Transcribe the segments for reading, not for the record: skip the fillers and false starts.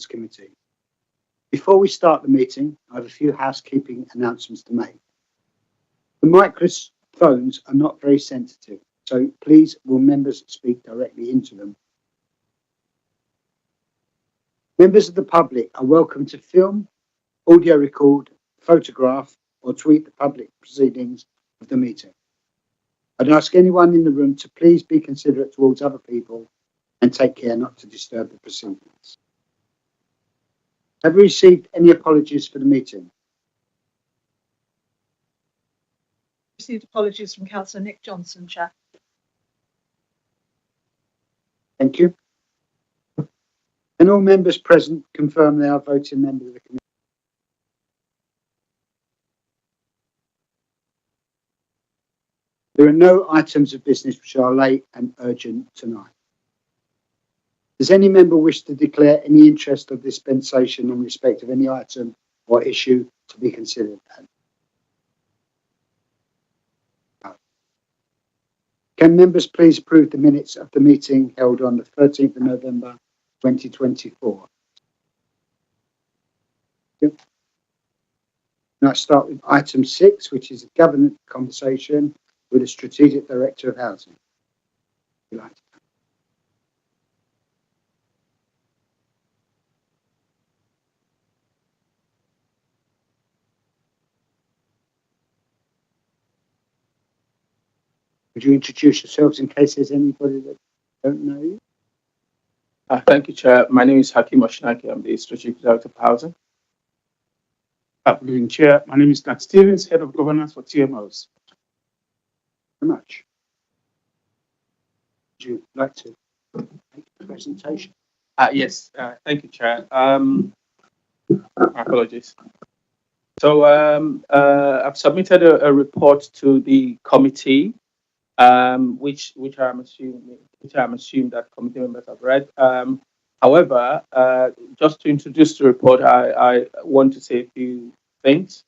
Committee. Before we start the meeting, I have a few housekeeping announcements to make. The microphones are not very sensitive, so please will members speak directly into them. Members of the public are welcome to film, audio record, photograph, or tweet the public proceedings of the meeting. I'd ask anyone in the room to please be considerate towards other people and take care not to disturb the proceedings. Have you received any apologies for the meeting? Received apologies from Councillor Nick Johnson, Chair. Thank you. Can all members present confirm they are voting members of the committee? There are no items of business which are late and urgent tonight. Does any member wish to declare any interest of dispensation in respect of any item or issue to be considered? No. Can members please approve the minutes of the meeting held on the 13th of November 2024? Yep. Now I start with item 6, which is a governance conversation with the Strategic Director of Housing. Would you introduce yourselves in case there's anybody that don't know you? Thank you, Chair. My name is Hakim Oshinaki. I'm the Strategic Director of Housing. Good evening, Chair. My name is Nat Stevens, Head of Governance for TMOs. Very much. Would you like to make a presentation? Yes, thank you, Chair. Apologies. So I've submitted a report to the committee, which I'm assuming that committee members have read. However, just to introduce the report, I want to say a few things.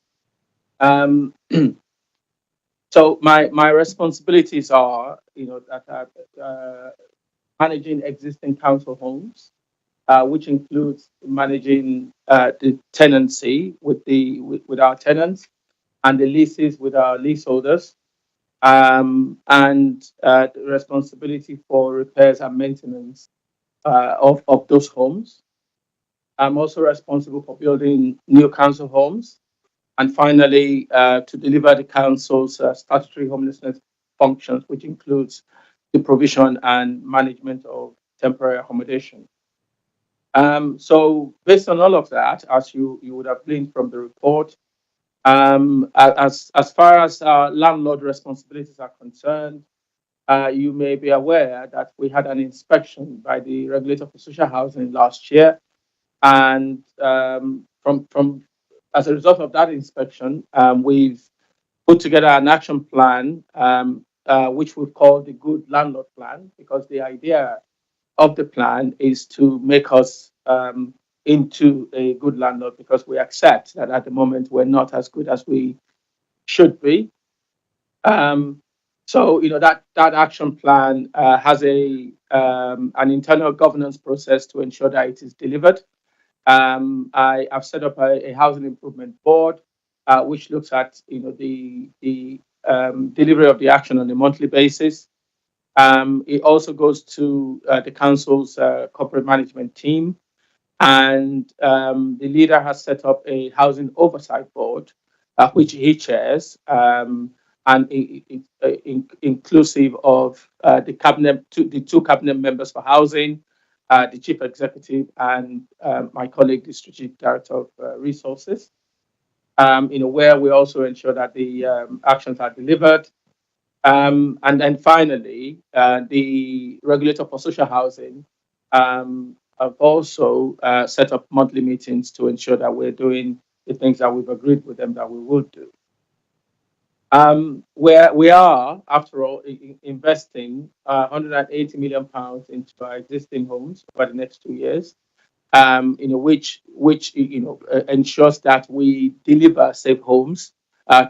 So my responsibilities are, that managing existing council homes, which includes managing the tenancy with our tenants and the leases with our leaseholders, and the responsibility for repairs and maintenance of those homes. I'm also responsible for building new council homes. And finally, to deliver the council's statutory homelessness functions, which includes the provision and management of temporary accommodation. So based on all of that, as you would have gleaned from the report, as far as landlord responsibilities are concerned, you may be aware that we had an inspection by the Regulator for Social Housing last year. And as a result of that inspection, we've put together an action plan, which we've called the Good Landlord Plan, because the idea of the plan is to make us into a good landlord, because we accept that at the moment we're not as good as we should be. So that action plan has an internal governance process to ensure that it is delivered. I have set up a housing improvement board, which looks at the delivery of the action on a monthly basis. It also goes to the council's corporate management team, and the leader has set up a housing oversight board, which he chairs, and inclusive of the two cabinet members for housing, the chief executive, and my colleague, the strategic director of resources. Where we also ensure that the actions are delivered. And then finally, the regulator for social housing have also set up monthly meetings to ensure that we're doing the things that we've agreed with them that we will do. Where we are, after all, investing £180 million into our existing homes over the next 2 years, which ensures that we deliver safe homes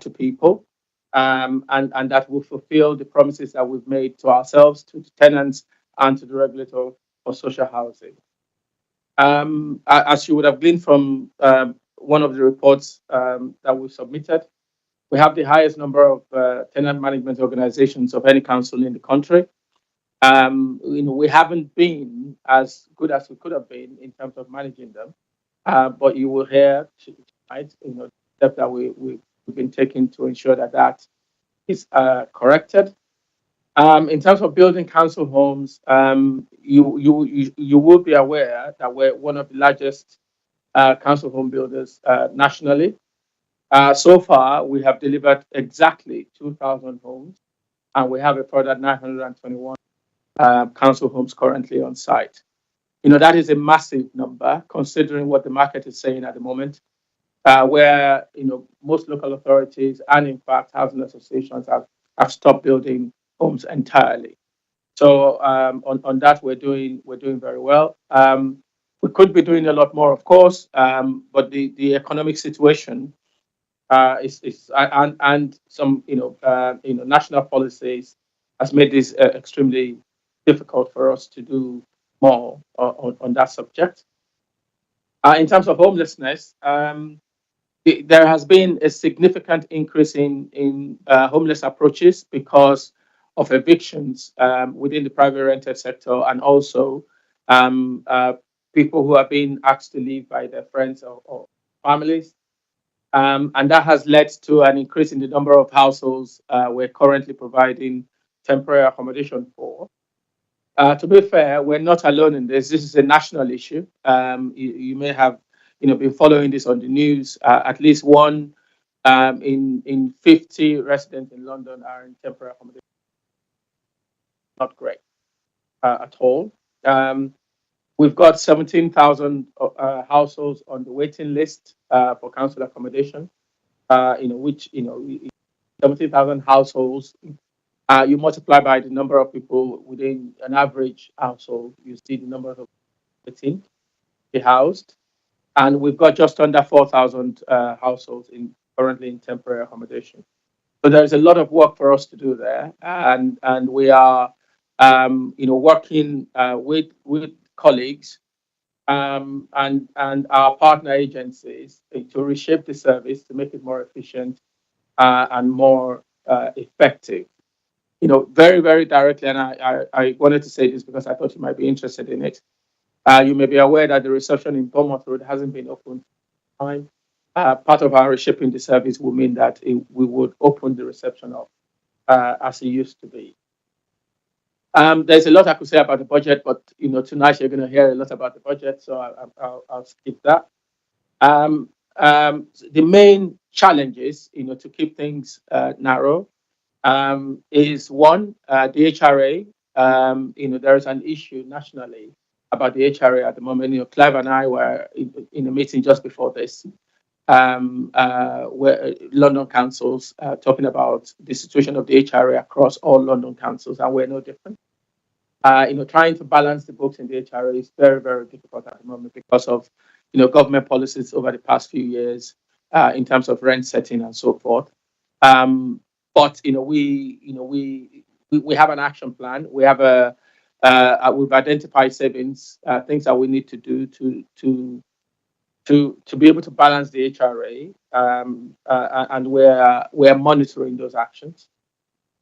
to people, and that will fulfill the promises that we've made to ourselves, to the tenants, and to the regulator for social housing. As you would have gleaned from one of the reports that we submitted, we have the highest number of tenant management organizations of any council in the country. We haven't been as good as we could have been in terms of managing them, but you will hear tonight, steps that we've been taking to ensure that that is corrected. In terms of building council homes, you will be aware that we're one of the largest council home builders nationally. So far, we have delivered exactly 2,000 homes, and we have a further 921 council homes currently on site. That is a massive number considering what the market is saying at the moment, where most local authorities and in fact housing associations have stopped building homes entirely. So on that we're doing very well. We could be doing a lot more, of course, but the economic situation is and some national policies has made this extremely difficult for us to do more on that subject. In terms of homelessness, there has been a significant increase in homeless approaches because of evictions within the private rented sector, and also people who are being asked to leave by their friends or families. And that has led to an increase in the number of households we're currently providing temporary accommodation for. To be fair, we're not alone in this. This is a national issue. You may have, been following this on the news. At least one in 50 residents in London are in temporary accommodation. Not great at all. We've got 17,000 households on the waiting list for council accommodation. Which 17,000 households. You multiply by the number of people within an average household, you see the number of waiting be housed, and we've got just under 4,000 households currently in temporary accommodation. So there's a lot of work for us to do there, and we are working with colleagues and our partner agencies to reshape the service to make it more efficient and more effective. Very, very directly, and I wanted to say this because I thought you might be interested in it. You may be aware that the reception in Bournemouth Road hasn't been open for time. Part of our reshaping the service will mean that we would open the reception up as it used to be. There's a lot I could say about the budget, but tonight you're going to hear a lot about the budget, so I'll skip that. The main challenges, to keep things narrow, is one, the HRA. There is an issue nationally about the HRA at the moment. Clive and I were in a meeting just before this, where London councils talking about the situation of the HRA across all London councils, and we're no different. Trying to balance the books in the HRA is very, very difficult at the moment because of government policies over the past few years in terms of rent setting and so forth. But we have an action plan. We have we've identified savings, things that we need to do to be able to balance the HRA, and we're monitoring those actions.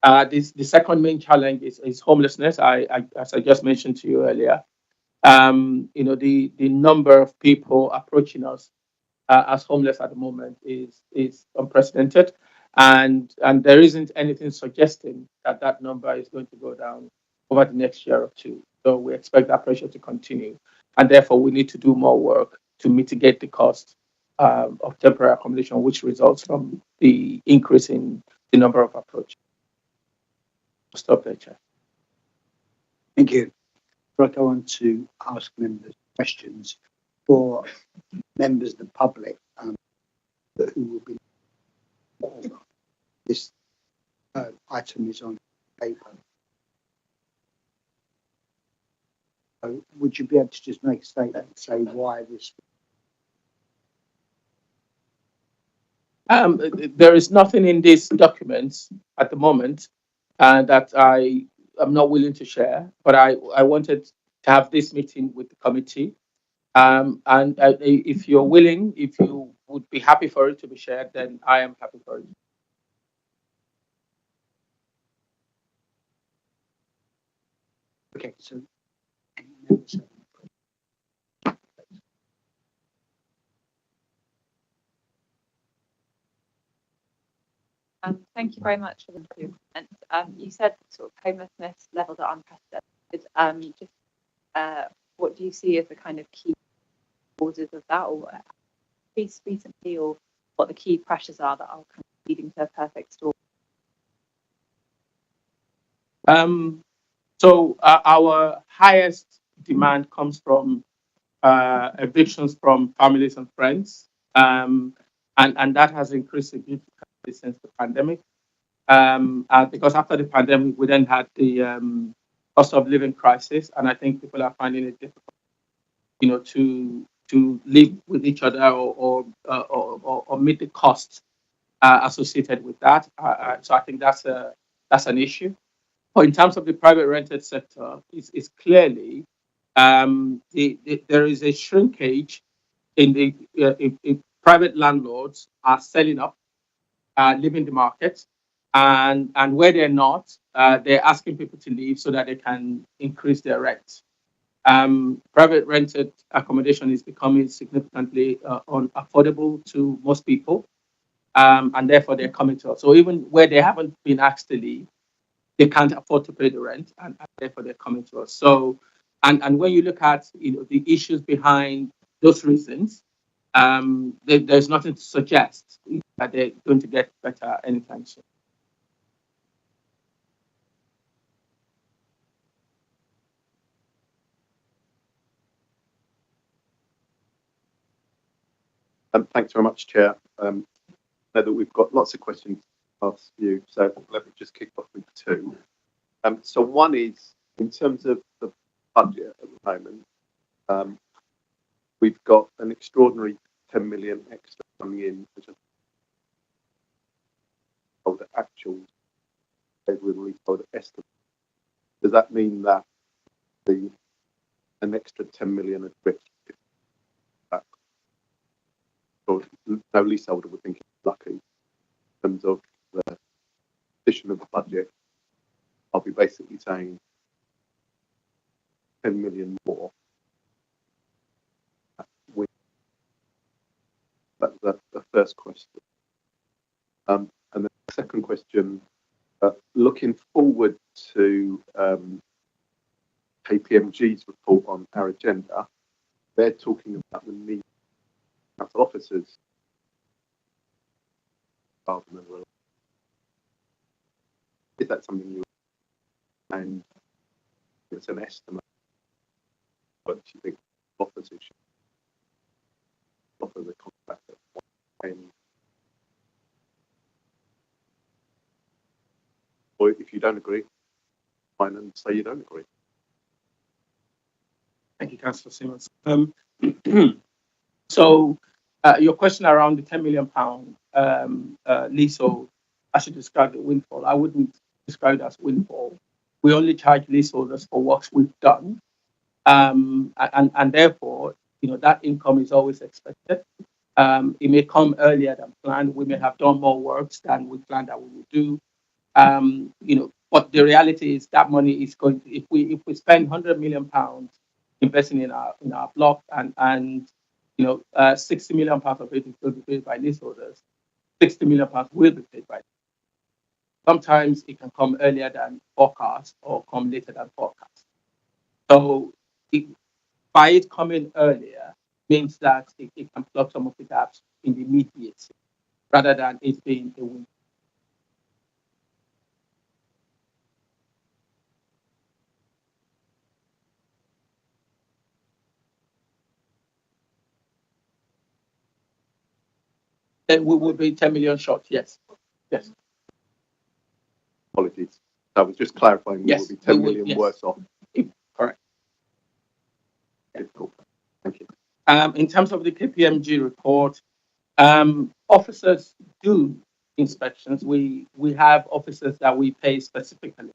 The second main challenge is homelessness. As I just mentioned to you earlier, the number of people approaching us as homeless at the moment is unprecedented, and there isn't anything suggesting that number is going to go down over the next year or two. So we expect that pressure to continue, and therefore we need to do more work to mitigate the cost of temporary accommodation, which results from the increase in the number of approaches. Stop there, Chair. Thank you. I go on to ask members questions for members of the public who will be. This item is on paper. So would you be able to just make a statement and say why this? There is nothing in these documents at the moment that I am not willing to share, but I wanted to have this meeting with the committee And if you're willing, if you would be happy for it to be shared, then I am happy for it. Okay, so any members have any questions? Thank you very much for your comments. You said sort of homelessness levels are unprecedented. What do you see as the kind of key causes of that, or recently, or what the key pressures are that are kind of leading to a perfect storm? So our highest demand comes from evictions from families and friends, and that has increased significantly since the pandemic. Because after the pandemic, we then had the cost of living crisis, and I think people are finding it difficult, to live with each other or meet the costs associated with that. So I think that's an issue. But in terms of the private rented sector, it's clearly there is a shrinkage in the if private landlords are selling up, leaving the market, and where they're not, they're asking people to leave so that they can increase their rent. Private rented accommodation is becoming significantly unaffordable to most people, and therefore they're coming to us. So even where they haven't been asked to leave, they can't afford to pay the rent, and therefore they're coming to us. So, and when you look at the issues behind those reasons, there's nothing to suggest that they're going to get better anytime soon. Thanks very much, Chair. I know that we've got lots of questions to ask you, so let me just kick off with two. So one is, in terms of the budget at the moment, we've got an extraordinary 10 million extra coming in, which is the actual leasehold estimate. Does that mean that an extra 10 million at risk? Or no leaseholder would think it's lucky in terms of the position of the budget. I'll be basically saying 10 million more. That's the first question. And the second question, looking forward to KPMG's report on our agenda, they're talking about the need of council officers rather than rely. Is that something you, and it's an estimate, what do you think officers should offer the contract at one time? Or if you don't agree, fine and say you don't agree. Thank you, Councillor Simmons. So your question around the £10 million leasehold, I should describe it windfall. I wouldn't describe it as windfall. We only charge leaseholders for works we've done, and therefore, that income is always expected. It may come earlier than planned. We may have done more works than we planned that we would do. But the reality is that money is going to, if we spend £100 million investing in our block, and £60 million of it is going to be paid by leaseholders, £60 million will be paid by them. Sometimes it can come earlier than forecast or come later than forecast. So by it coming earlier means that it can plug some of the gaps in the immediate rather than it being a win. Then we will be 10 million short, yes. Yes. Apologies. I was just clarifying, we will be 10 million yes. worse off. Correct. Difficult. Thank you. In terms of the KPMG report, officers do inspections. We have officers that we pay specifically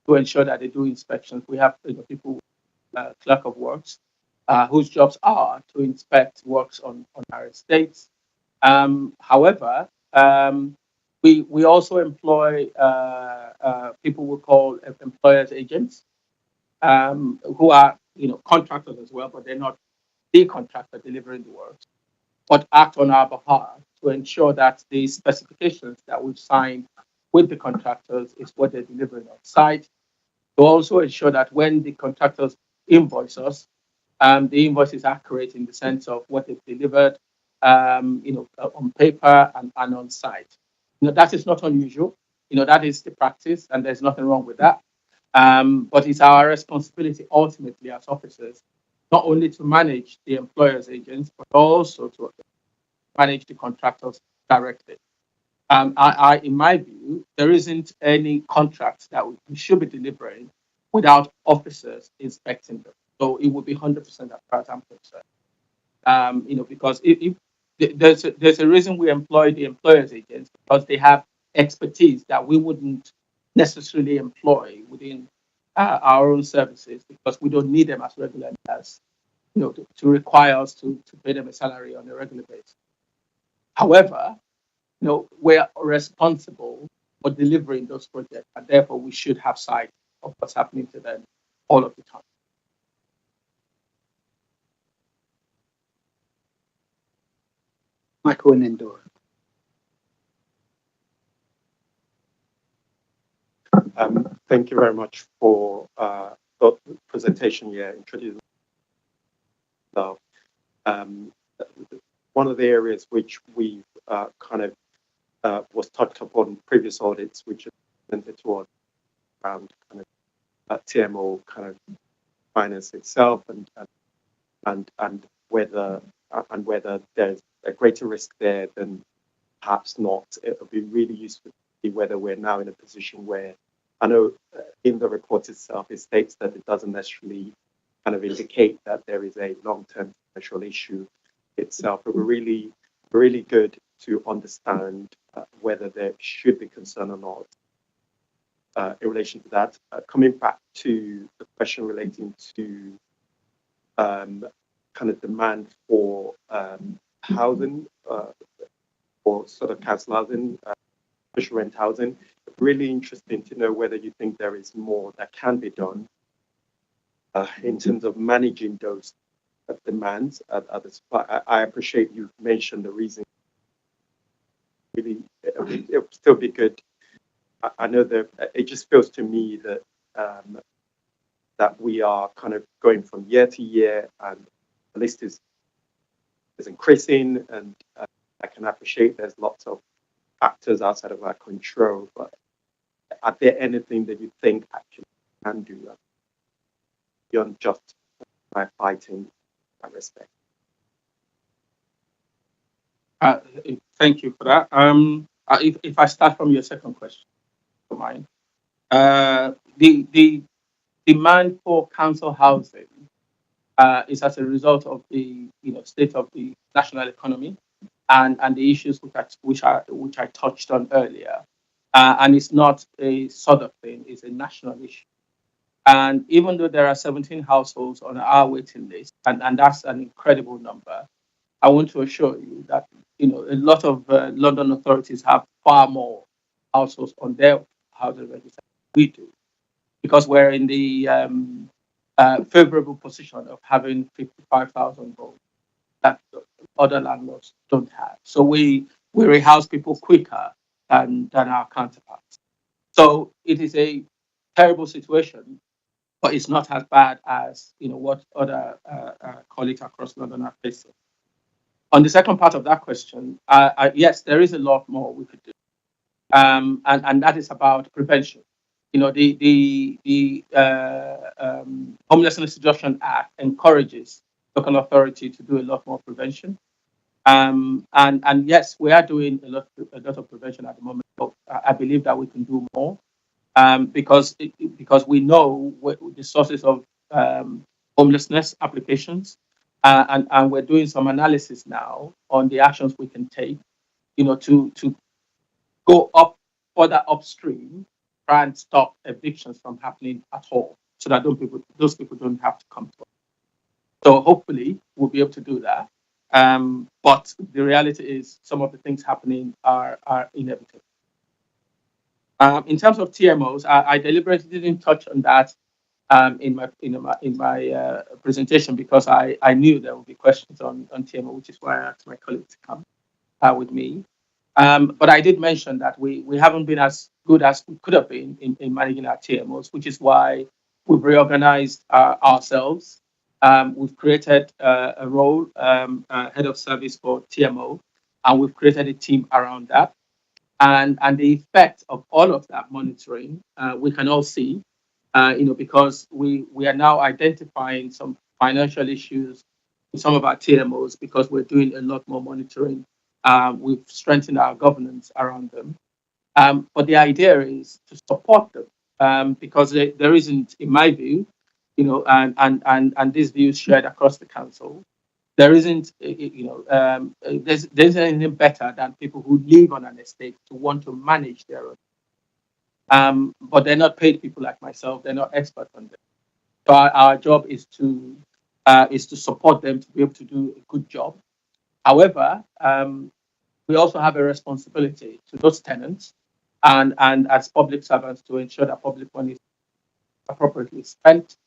to ensure that they do inspections. We have people, clerk of works, whose jobs are to inspect works on our estates. However, we also employ people we call employers agents, who are contractors as well, but they're not the contractor delivering the work, but act on our behalf to ensure that the specifications that we've signed with the contractors is what they're delivering on site. To also ensure that when the contractors invoice us, the invoice is accurate in the sense of what they've delivered, on paper and on site. That is not unusual. That is the practice, and there's nothing wrong with that. But it's our responsibility ultimately as officers, not only to manage the employer's agents, but also to manage the contractors directly. In my view, there isn't any contract that we should be delivering without officers inspecting them. So it would be 100% as far as I'm concerned. Because if there's a reason we employ the employers agents, because they have expertise that we wouldn't necessarily employ within our own services, because we don't need them as regularly as to require us to pay them a salary on a regular basis. However, we're responsible for delivering those projects, and therefore we should have sight of what's happening to them all of the time. Michael and Endor. Thank you very much for the presentation here, introducing yourself. One of the areas which we kind of was touched upon in previous audits, which is presented to us around kind of TMO kind of finance itself, and whether there's a greater risk there than perhaps not. It would be really useful to see whether we're now in a position where, I know in the report itself, it states that it doesn't necessarily kind of indicate that there is a long-term commercial issue itself. It would be really good to understand whether there should be concern or not in relation to that. Coming back to the question relating to kind of demand for housing, or sort of council housing, social rent housing. Really interesting to know whether you think there is more that can be done in terms of managing those demands at the supply. I appreciate you mentioned the reason. Really, it would still be good. I know that it just feels to me that that we are kind of going from year to year, and the list is increasing, and I can appreciate there's lots of factors outside of our control, but are there anything that you think actually can do beyond just by fighting that respect? Thank you for that. If I start from your second question, for mine, the demand for council housing is as a result of the state of the national economy and the issues which I touched on earlier. And it's not a sort of thing; it's a national issue. And even though there are 17 households on our waiting list, and that's an incredible number, I want to assure you that a lot of London authorities have far more households on their housing register than we do, because we're in the favorable position of having 55,000 homes that other landlords don't have. So we rehouse people quicker than our counterparts. So it is a terrible situation, but it's not as bad as what other colleagues across London are facing. On the second part of that question, yes, there is a lot more we could do, and that is about prevention. The Homelessness Reduction Act encourages local authority to do a lot more prevention. And yes, we are doing a lot of prevention at the moment, but I believe that we can do more, because we know the sources of homelessness applications, and we're doing some analysis now on the actions we can take, to go up further upstream, try and stop evictions from happening at all, so that those people don't have to come to us. So hopefully we'll be able to do that. But the reality is some of the things happening are inevitable. In terms of TMOs, I deliberately didn't touch on that in my presentation because I knew there would be questions on TMO, which is why I asked my colleagues to come with me. But I did mention that we haven't been as good as we could have been in managing our TMOs, which is why we've reorganized ourselves. We've created a role, head of service for TMO, and we've created a team around that. And the effect of all of that monitoring, we can all see, because we are now identifying some financial issues with some of our TMOs because we're doing a lot more monitoring. We've strengthened our governance around them. But the idea is to support them because there isn't, in my view, and this view is shared across the council. There isn't, there's anything better than people who live on an estate to want to manage their own. But they're not paid people like myself. They're not experts on them. So our job is to support them to be able to do a good job. However, we also have a responsibility to those tenants and as public servants to ensure that public money is appropriately spent,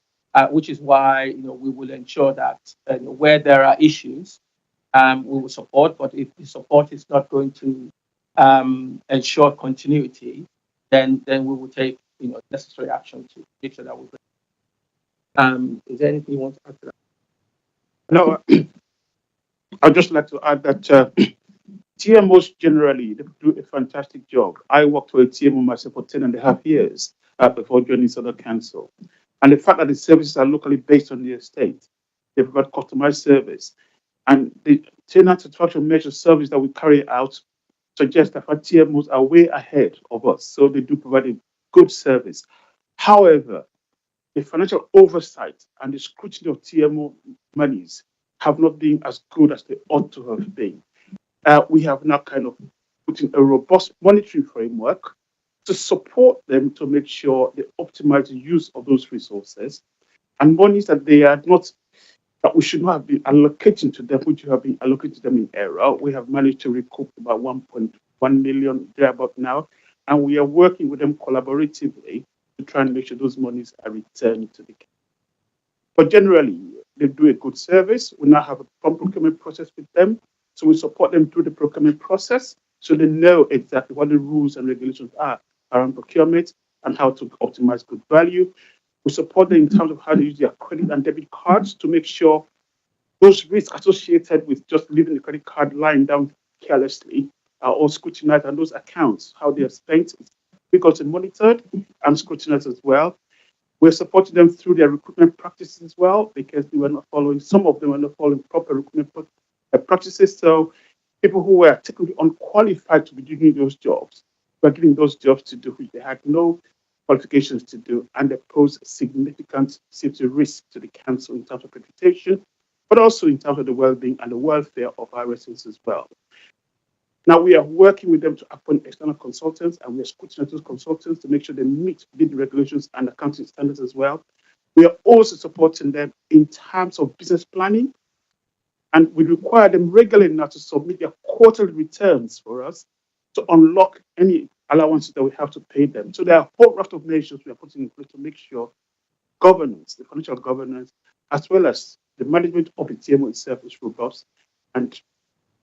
which is why we will ensure that where there are issues, we will support. But if the support is not going to ensure continuity, then we will take necessary action to make sure that we. Is there anything you want to add to that? No, I'd just like to add that TMOs generally they do a fantastic job. I worked for a TMO myself for 10.5 years before joining Southern Council. And the fact that the services are locally based on the estate, they provide customized service. And the tenant satisfaction measure service that we carry out suggests that our TMOs are way ahead of us. So they do provide a good service. However, the financial oversight and the scrutiny of TMO monies have not been as good as they ought to have been. We have now kind of put in a robust monitoring framework to support them to make sure they optimize the use of those resources and monies that they are not, that we should not have been allocating to them, which have been allocated to them in error. We have managed to recoup about 1.1 million thereabout now, and we are working with them collaboratively to try and make sure those monies are returned to the council. But generally, they do a good service. We now have a prompt procurement process with them, so we support them through the procurement process so they know exactly what the rules and regulations are around procurement and how to optimize good value. We support them in terms of how to use their credit and debit cards to make sure those risks associated with just leaving the credit card lying down carelessly are all scrutinized, and those accounts, how they are spent, is frequently monitored and scrutinized as well. We're supporting them through their recruitment practices as well because they were not following, some of them were not following proper recruitment practices. So people who were technically unqualified to be doing those jobs were giving those jobs to do which they had no qualifications to do, and they pose significant safety risk to the council in terms of reputation, but also in terms of the well-being and the welfare of our residents as well. Now we are working with them to appoint external consultants, and we are scrutinizing those consultants to make sure they meet the regulations and accounting standards as well. We are also supporting them in terms of business planning, and we require them regularly now to submit their quarterly returns for us to unlock any allowances that we have to pay them. So there are a whole raft of measures we are putting in place to make sure governance, the financial governance, as well as the management of the TMO itself is robust and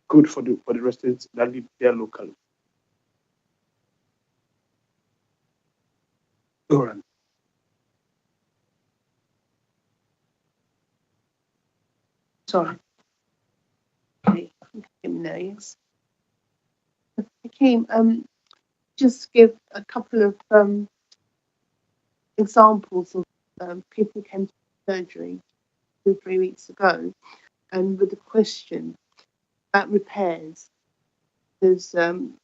good for the residents that live there locally. Lauren. Sorry. Okay, yes. Hakeem, just give a couple of examples of people who came to surgery 2 or 3 weeks ago, and with a question about repairs, because you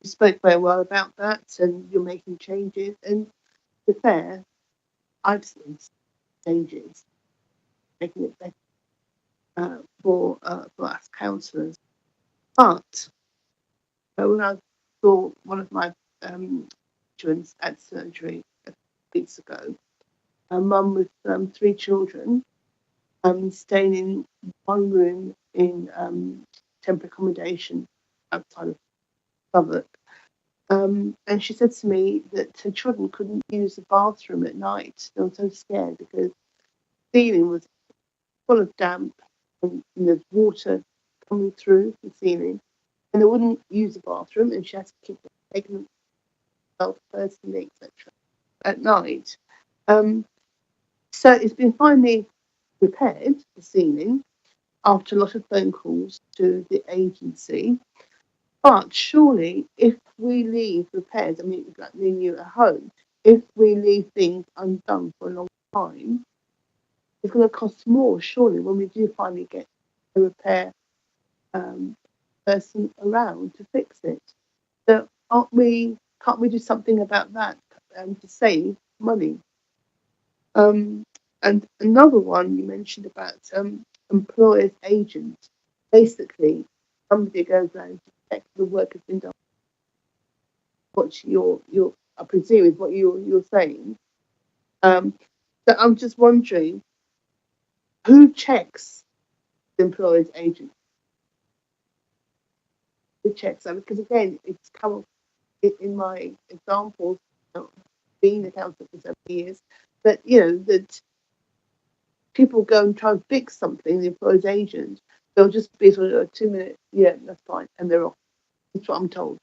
spoke very well about that, and you're making changes. And to be fair, I've seen changes, making it better for us counsellors. But when I saw one of my students at surgery a few weeks ago, a mum with 3 children, staying in one room in temporary accommodation outside of Southwark. And she said to me that her children couldn't use the bathroom at night. They were so scared because the ceiling was full of damp and there's water coming through the ceiling, and they wouldn't use the bathroom, and she had to keep taking themselves personally, etc. at night. So it's been finally repaired, the ceiling, after a lot of phone calls to the agency. But surely, if we leave repairs, I mean, like me and you at home, if we leave things undone for a long time, it's going to cost more, surely, when we do finally get a repair person around to fix it. So can't we do something about that to save money? And another one you mentioned about employer's agent. Basically, somebody goes around to check the work has been done. What your I presume is what you're saying. So I'm just wondering, who checks the employer's agent? Who checks that? Because again, it's come up in my examples, being a counsellor for 7 years, that that people go and try and fix something, the employer's agent, they'll just be sort of a 2-minute, yeah, that's fine, and they're off. That's what I'm told.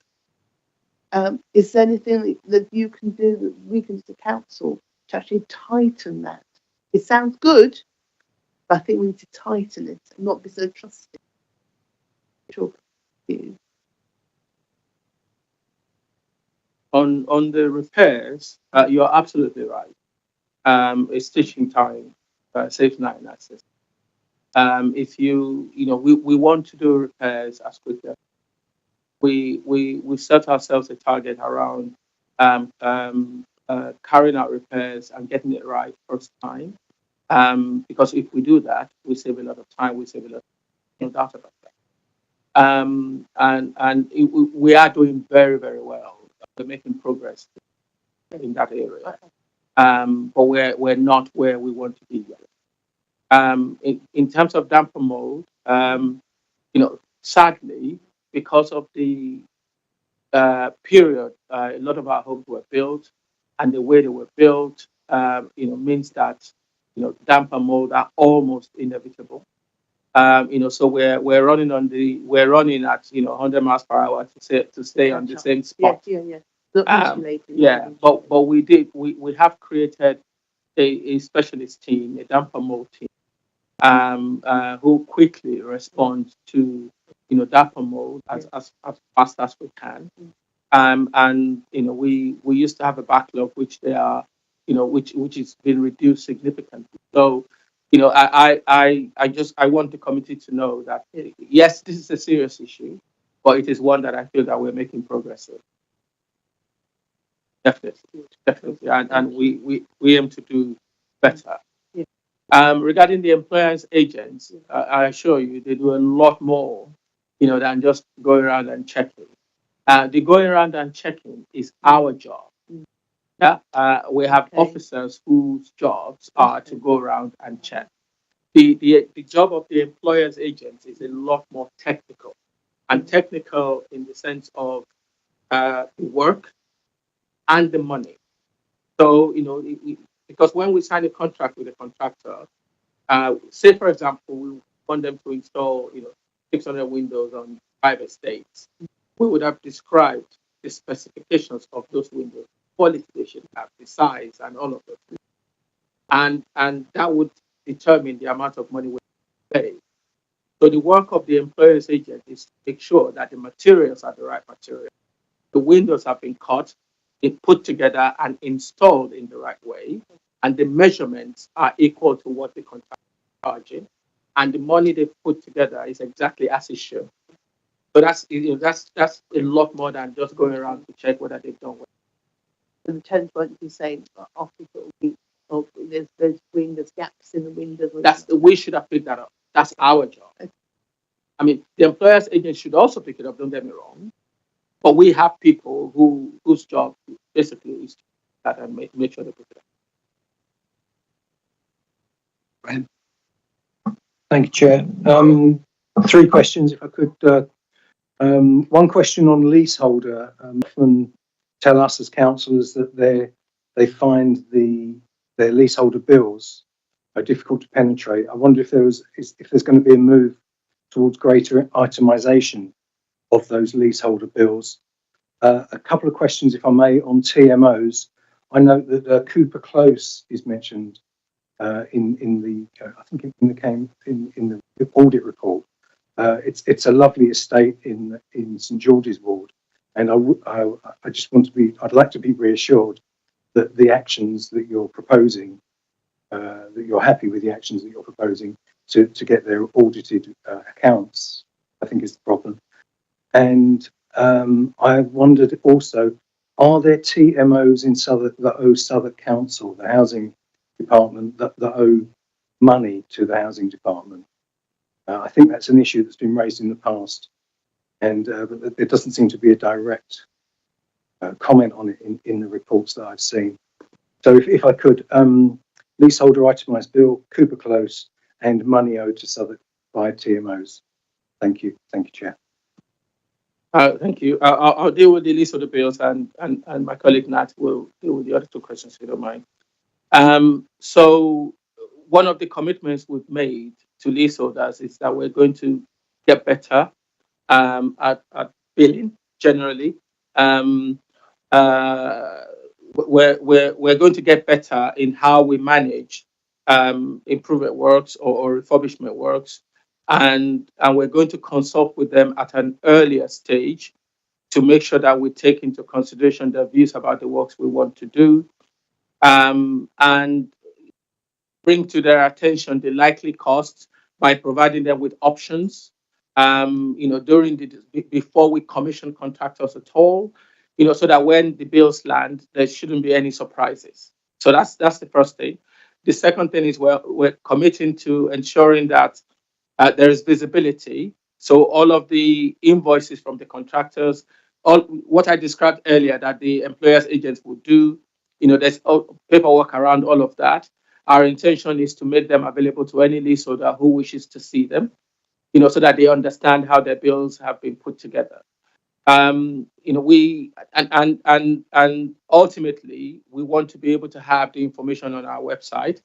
Is there anything that you can do, that we can do as a council, to actually tighten that? It sounds good, but I think we need to tighten it and not be so trusting. Sure. On the repairs, you're absolutely right. It's teaching time, saves 9 access. If we want to do repairs as quickly as we set ourselves a target around carrying out repairs and getting it right first time. Because if we do that, we save a lot of time, we save a lot of, no doubt about that. We are doing very, very well. We're making progress in that area. But we're not where we want to be yet. In terms of damper mold, sadly, because of the period, a lot of our homes were built, and the way they were built, means that damper mold are almost inevitable. So we're running at 100 miles per hour to stay on the same spot. Yeah. Not insulated. But we have created a specialist team, a damper mold team, who quickly respond to damper mold as fast as we can. We used to have a backlog which they are, which has been reduced significantly. So I want the committee to know that yes, this is a serious issue, but it is one that I feel that we're making progress in. Definitely, and we aim to do better. Regarding the employers agents, I assure you they do a lot more, than just going around and checking. The going around and checking is our job. Yeah, we have officers whose jobs are to go around and check. The job of the employer's agents is a lot more technical, and technical in the sense of the work and the money. So because when we sign a contract with a contractor, say for example we want them to install 600 windows on 5 estates, we would have described the specifications of those windows, quality they should have, the size, and all of those things, and that would determine the amount of money we pay. So the work of the employer's agent is to make sure that the materials are the right material, the windows have been cut, put together and installed in the right way, and the measurements are equal to what the contractor is charging, and the money they've put together is exactly as it should. So that's a lot more than just going around to check whether they've done well. So the tenant won't be saying after there's windows, gaps in the windows. We should have picked that up. That's our job. I mean, the employer's agent should also pick it up. Don't get me wrong, but we have people whose job basically is to that and make sure they pick it up. Right. Thank you, Chair. Three questions, if I could. One question on leaseholder. Often tell us as councillors that they find their leaseholder bills are difficult to penetrate. I wonder if there's going to be a move towards greater itemisation of those leaseholder bills. A couple of questions, if I may, on TMOs. I note that Cooper Close is mentioned in the I think in the audit report. It's a lovely estate in St George's Ward, and I just want to be. I'd like to be reassured that the actions that you're proposing, that you're happy with the actions that you're proposing to get their audited accounts. I think is the problem. And I wondered also, are there TMOs in Southwark that owe Southwark Council, the housing department, that owe money to the housing department? I think that's an issue that's been raised in the past, and but there doesn't seem to be a direct comment on it in the reports that I've seen. So if I could, leaseholder itemised bill, Cooper Close, and money owed to Southwark by TMOs. Thank you, Chair. Thank you. I'll deal with the leaseholder bills, and my colleague Nat will deal with the other two questions, if you don't mind. So one of the commitments we've made to leaseholders is that we're going to get better at billing generally. We're going to get better in how we manage improvement works or refurbishment works, and we're going to consult with them at an earlier stage to make sure that we take into consideration their views about the works we want to do, and bring to their attention the likely costs by providing them with options, before we commission contractors at all, so that when the bills land, there shouldn't be any surprises. So that's the first thing. The second thing is we're committing to ensuring that there is visibility. So all of the invoices from the contractors, all what I described earlier that the employer's agents would do, there's paperwork around all of that. Our intention is to make them available to any leaseholder who wishes to see them, so that they understand how their bills have been put together. We and ultimately we want to be able to have the information on our website,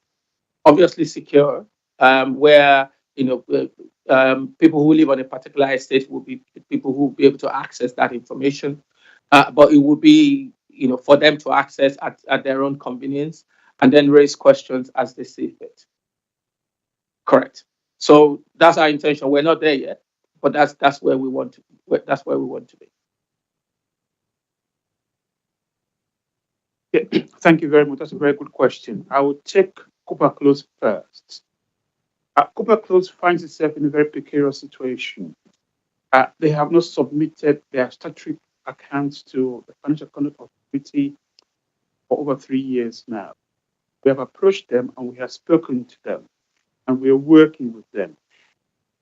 obviously secure, where people who live on a particular estate will be people who will be able to access that information, but it will be for them to access at their own convenience, and then raise questions as they see fit. Correct. So that's our intention. We're not there yet, but that's where we want to. That's where we want to be. Yeah, thank you very much. That's a very good question. I will take Cooper Close first. Cooper Close finds itself in a very precarious situation. They have not submitted their statutory accounts to the Financial Conduct Authority for over 3 years now. We have approached them and we have spoken to them, and we are working with them.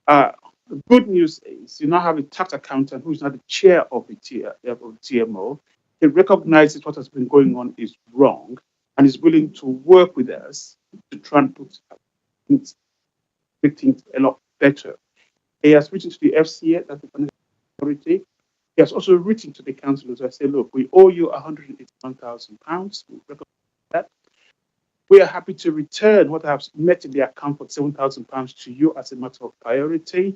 The good news is you now have a tax accountant who is now the chair of the TMO. He recognizes what has been going on is wrong and is willing to work with us to try and make things a lot better. He has written to the FCA, that's the Financial Authority. He has also written to the councillors. I say, look, we owe you £181,000. We recognize that. We are happy to return what I have met in the account for £7,000 to you as a matter of priority.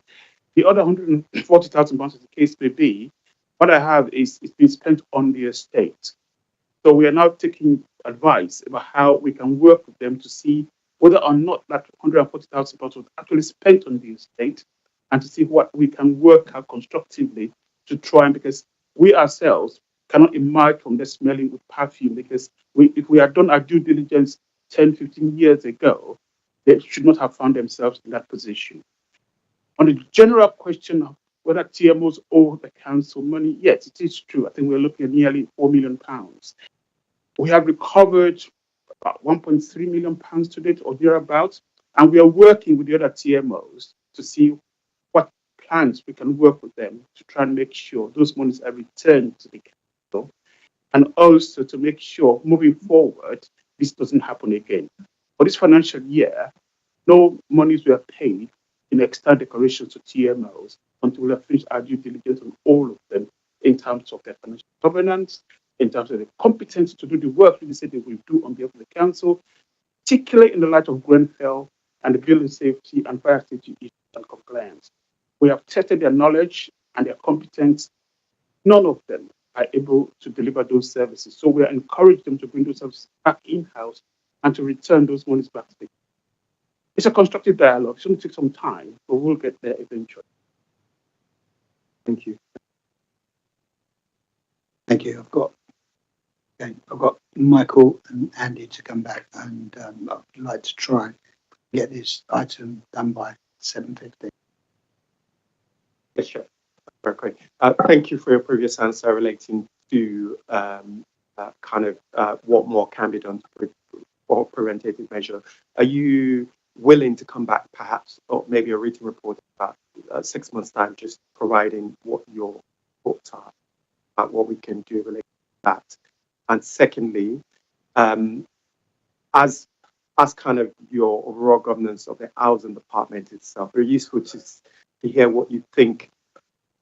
The other £140,000, as the case may be, what I have is it's been spent on the estate. So we are now taking advice about how we can work with them to see whether or not that £140,000 was actually spent on the estate, and to see what we can work out constructively to try, and because we ourselves cannot emerge from the smelling with perfume, because if we had done our due diligence 10, 15 years ago, they should not have found themselves in that position. On the general question of whether TMOs owe the council money, yes, it is true. I think we're looking at nearly £4 million. We have recovered about £1.3 million to date or thereabouts, and we are working with the other TMOs to see what plans we can work with them to try and make sure those monies are returned to the council, and also to make sure moving forward this doesn't happen again. For this financial year, no monies were paid external decorations to TMLs until we have finished our due diligence on all of them in terms of their financial governance, in terms of the competence to do the work we said they will do on behalf of the council, particularly in the light of Grenfell and the building safety and fire safety issues and compliance. We have tested their knowledge and their competence. None of them are able to deliver those services. So we are encouraging them to bring those services back in-house and to return those monies back to the. It's a constructive dialogue. It's going to take some time, but we'll get there eventually. Thank you. Thank you. I've got Michael and Andy to come back, and I'd like to try and get this item done by 7:15. Yes, sure. Very quick. Thank you for your previous answer relating to what more can be done for preventative measure. Are you willing to come back perhaps, or maybe a written report about 6 months' time, just providing what your thoughts are about what we can do related to that? And secondly, as kind of your overall governance of the housing department itself, very useful to hear what you think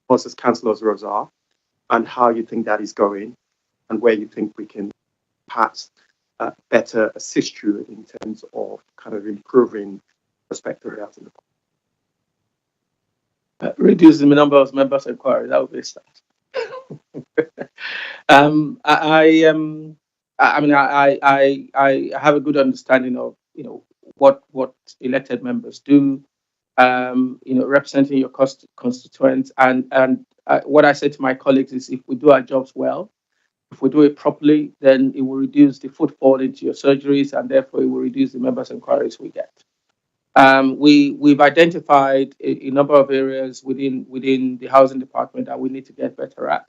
us as councillors' roles are and how you think that is going and where you think we can perhaps better assist you in terms of kind of improving perspective of the housing department. Reducing the number of members inquiry, that would be a start. I have a good understanding of what elected members do, representing your constituents, and what I say to my colleagues is, if we do our jobs well, if we do it properly, then it will reduce the footfall into your surgeries, and therefore it will reduce the members inquiries we get. We've identified a number of areas within the housing department that we need to get better at.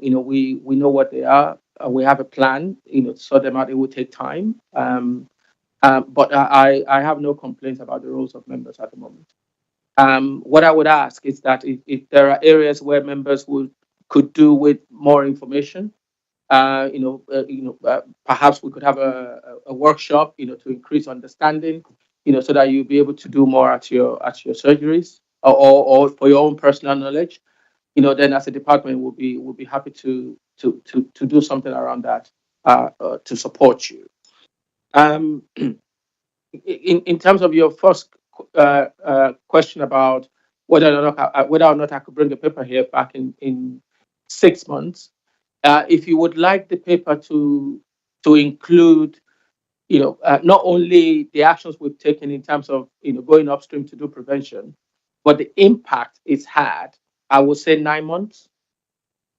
We know what they are. We have a plan. To sort them out. It will take time. But I have no complaints about the roles of members at the moment. What I would ask is that if there are areas where members could do with more information, perhaps we could have a workshop, to increase understanding, so that you'll be able to do more at your surgeries or for your own personal knowledge. Then as a department, we'll be happy to do something around that to support you. In terms of your first question about whether or not I could bring the paper here back in 6 months, if you would like the paper to include, not only the actions we've taken in terms of going upstream to do prevention, but the impact it's had, I would say 9 months.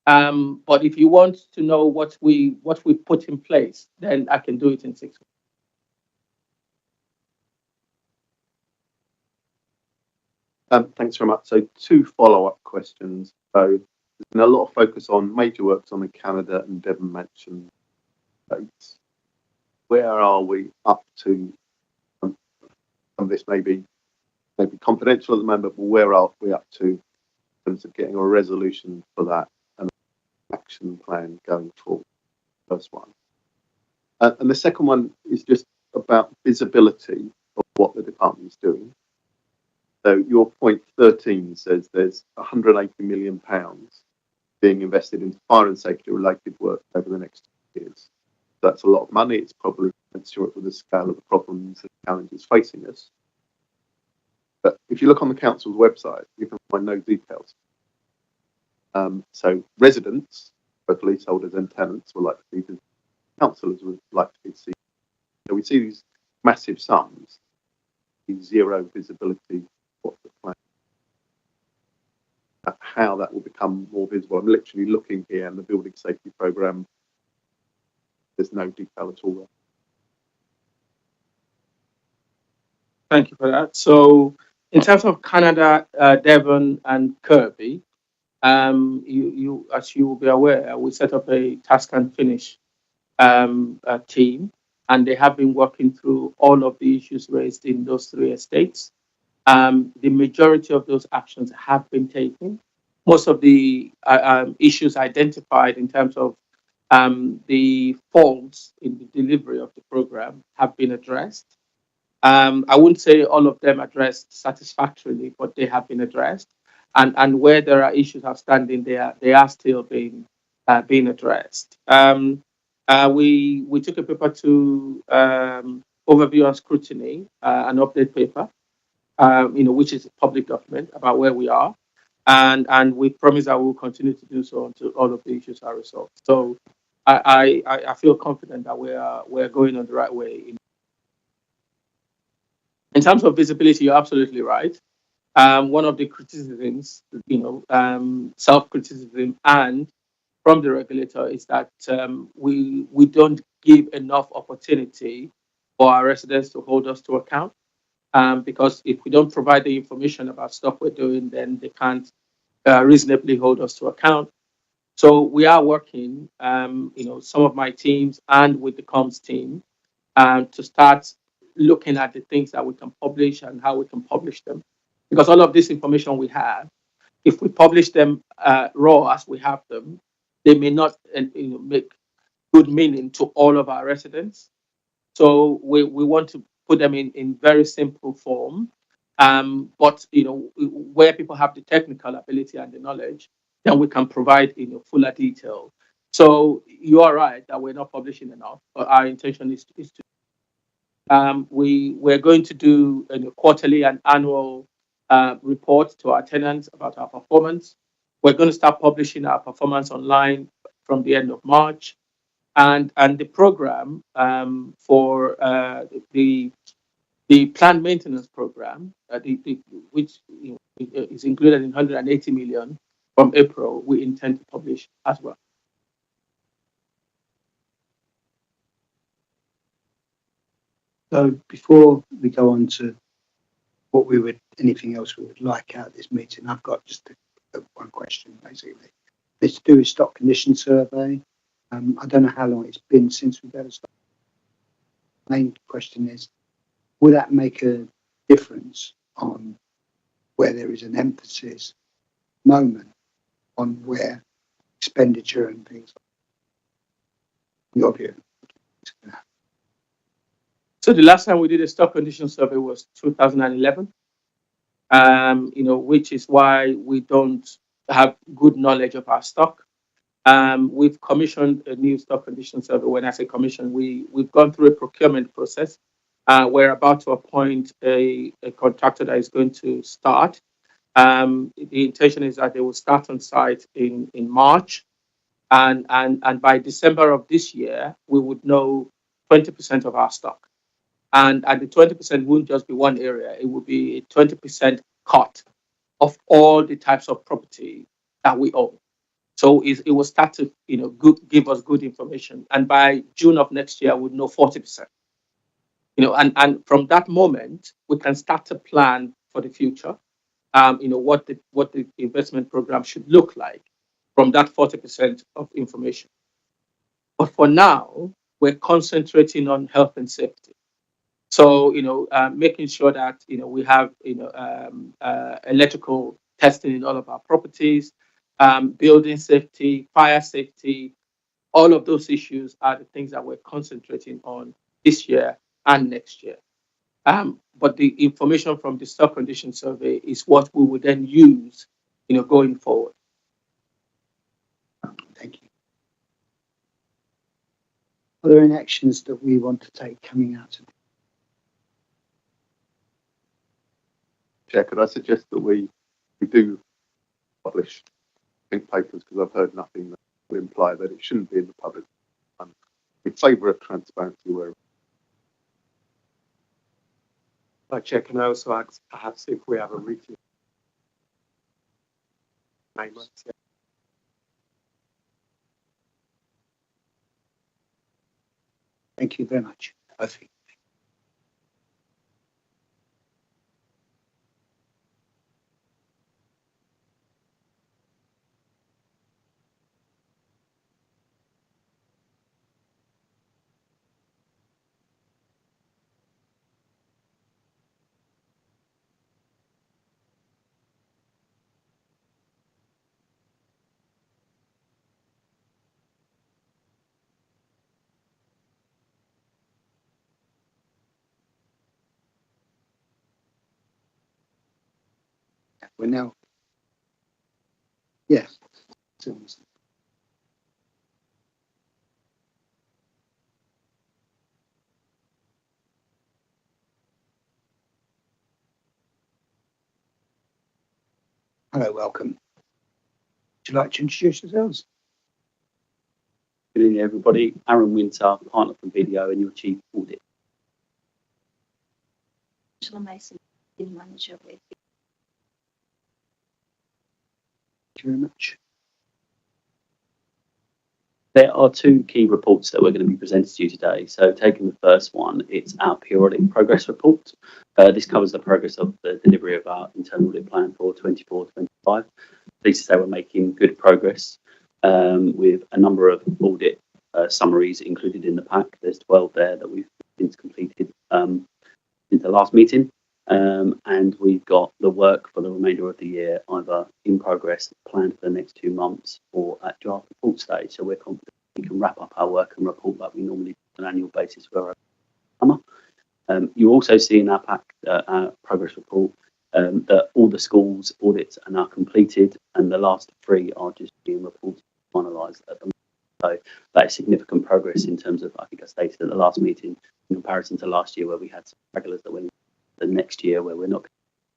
But if you want to know what we put in place, then I can do it in 6 months. Thanks very much. So 2 follow-up questions. So there's been a lot of focus on major works on the Canada and Devon Mansion boats. Where are we up to? Some of this may be confidential at the moment, but where are we up to in terms of getting a resolution for that and an action plan going forward? First one. And the second one is just about visibility of what the department is doing. So your point 13 says there's £180 million being invested in fire and safety related work over the next 2 years. That's a lot of money. It's probably commensurate with the scale of the problems and challenges facing us. But if you look on the council's website, you can find no details. So residents, both leaseholders and tenants, would like to see this. Councillors would like to see. So we see these massive sums, zero visibility. What the plan, how that will become more visible. I'm literally looking here in the building safety programme. There's no detail at all. Thank you for that. So in terms of Canada, Devon and Kirby, you as you will be aware, we set up a task and finish team, and they have been working through all of the issues raised in those 3 estates. The majority of those actions have been taken. Most of the issues identified in terms of the faults in the delivery of the program have been addressed. I wouldn't say all of them addressed satisfactorily, but they have been addressed. And where there are issues outstanding, they are still being addressed. We took a paper to overview and scrutiny, an update paper, which is a public document about where we are, and we promise that we'll continue to do so until all of the issues are resolved. So I feel confident that we're going on the right way. In terms of visibility, you're absolutely right. One of the criticisms, self-criticism, and from the regulator is that we don't give enough opportunity for our residents to hold us to account. Because if we don't provide the information about stuff we're doing, then they can't reasonably hold us to account. So we are working, some of my teams and with the comms team to start looking at the things that we can publish and how we can publish them. Because all of this information we have, if we publish them raw as we have them, they may not make good meaning to all of our residents. So we want to put them in very simple form. But where people have the technical ability and the knowledge, then we can provide fuller detail. So you are right that we're not publishing enough, but our intention is to we're going to do a quarterly and annual report to our tenants about our performance. We're going to start publishing our performance online from the end of March, and the program for the planned maintenance program, which is included in 180 million from April, we intend to publish as well. So before we go on to anything else we would like out of this meeting, I've got just one question basically. It's to do with stock condition survey. I don't know how long it's been since we've had a stock. Main question is, will that make a difference on where there is an emphasis moment on where expenditure and things like your view? So the last time we did a stock condition survey was 2011, which is why we don't have good knowledge of our stock. We've commissioned a new stock condition survey. When I say commission, we've gone through a procurement process. We're about to appoint a contractor that is going to start. The intention is that they will start on site in March, and by December of this year, we would know 20% of our stock. And the 20% won't just be one area, it will be a 20% cut of all the types of property that we own. So it will start to give us good information. And by June of next year, we'll know 40%. And from that moment, we can start to plan for the future. What the investment program should look like from that 40% of information. But for now, we're concentrating on health and safety. So, making sure that, we have, electrical testing in all of our properties, building safety, fire safety, all of those issues are the things that we're concentrating on this year and next year. But the information from the stock condition survey is what we will then use, going forward. Thank you. Are there any actions that we want to take coming out of it? Chair, could I suggest that we do publish think papers, because I've heard nothing that would imply that it shouldn't be in the public. I'm in favour of transparency where. Chair, can I also ask perhaps if we have a written statement? Thank you very much. I think. We're now, yeah. Hello, welcome. Would you like to introduce yourselves? Good evening, everybody. Aaron Winter, partner from BDO and your chief audit. Angela Mason, Senior Manager with. Thank you very much. There are two key reports that we're going to be presenting to you today. So taking the first one, it's our periodic progress report. This covers the progress of the delivery of our internal audit plan for 24-25. Pleased to say we're making good progress with a number of audit summaries included in the pack. There's 12 there that we've since completed since the last meeting. And we've got the work for the remainder of the year either in progress, planned for the next 2 months, or at draft report stage. So we're confident we can wrap up our work and report like we normally do on an annual basis for our summer. You also see in our pack, our progress report, that all the schools audits are now completed, and the last 3 are just being reported and finalised at the moment. So that is significant progress in terms of, I think I stated at the last meeting, in comparison to last year where we had some regulars that went the next year where we're not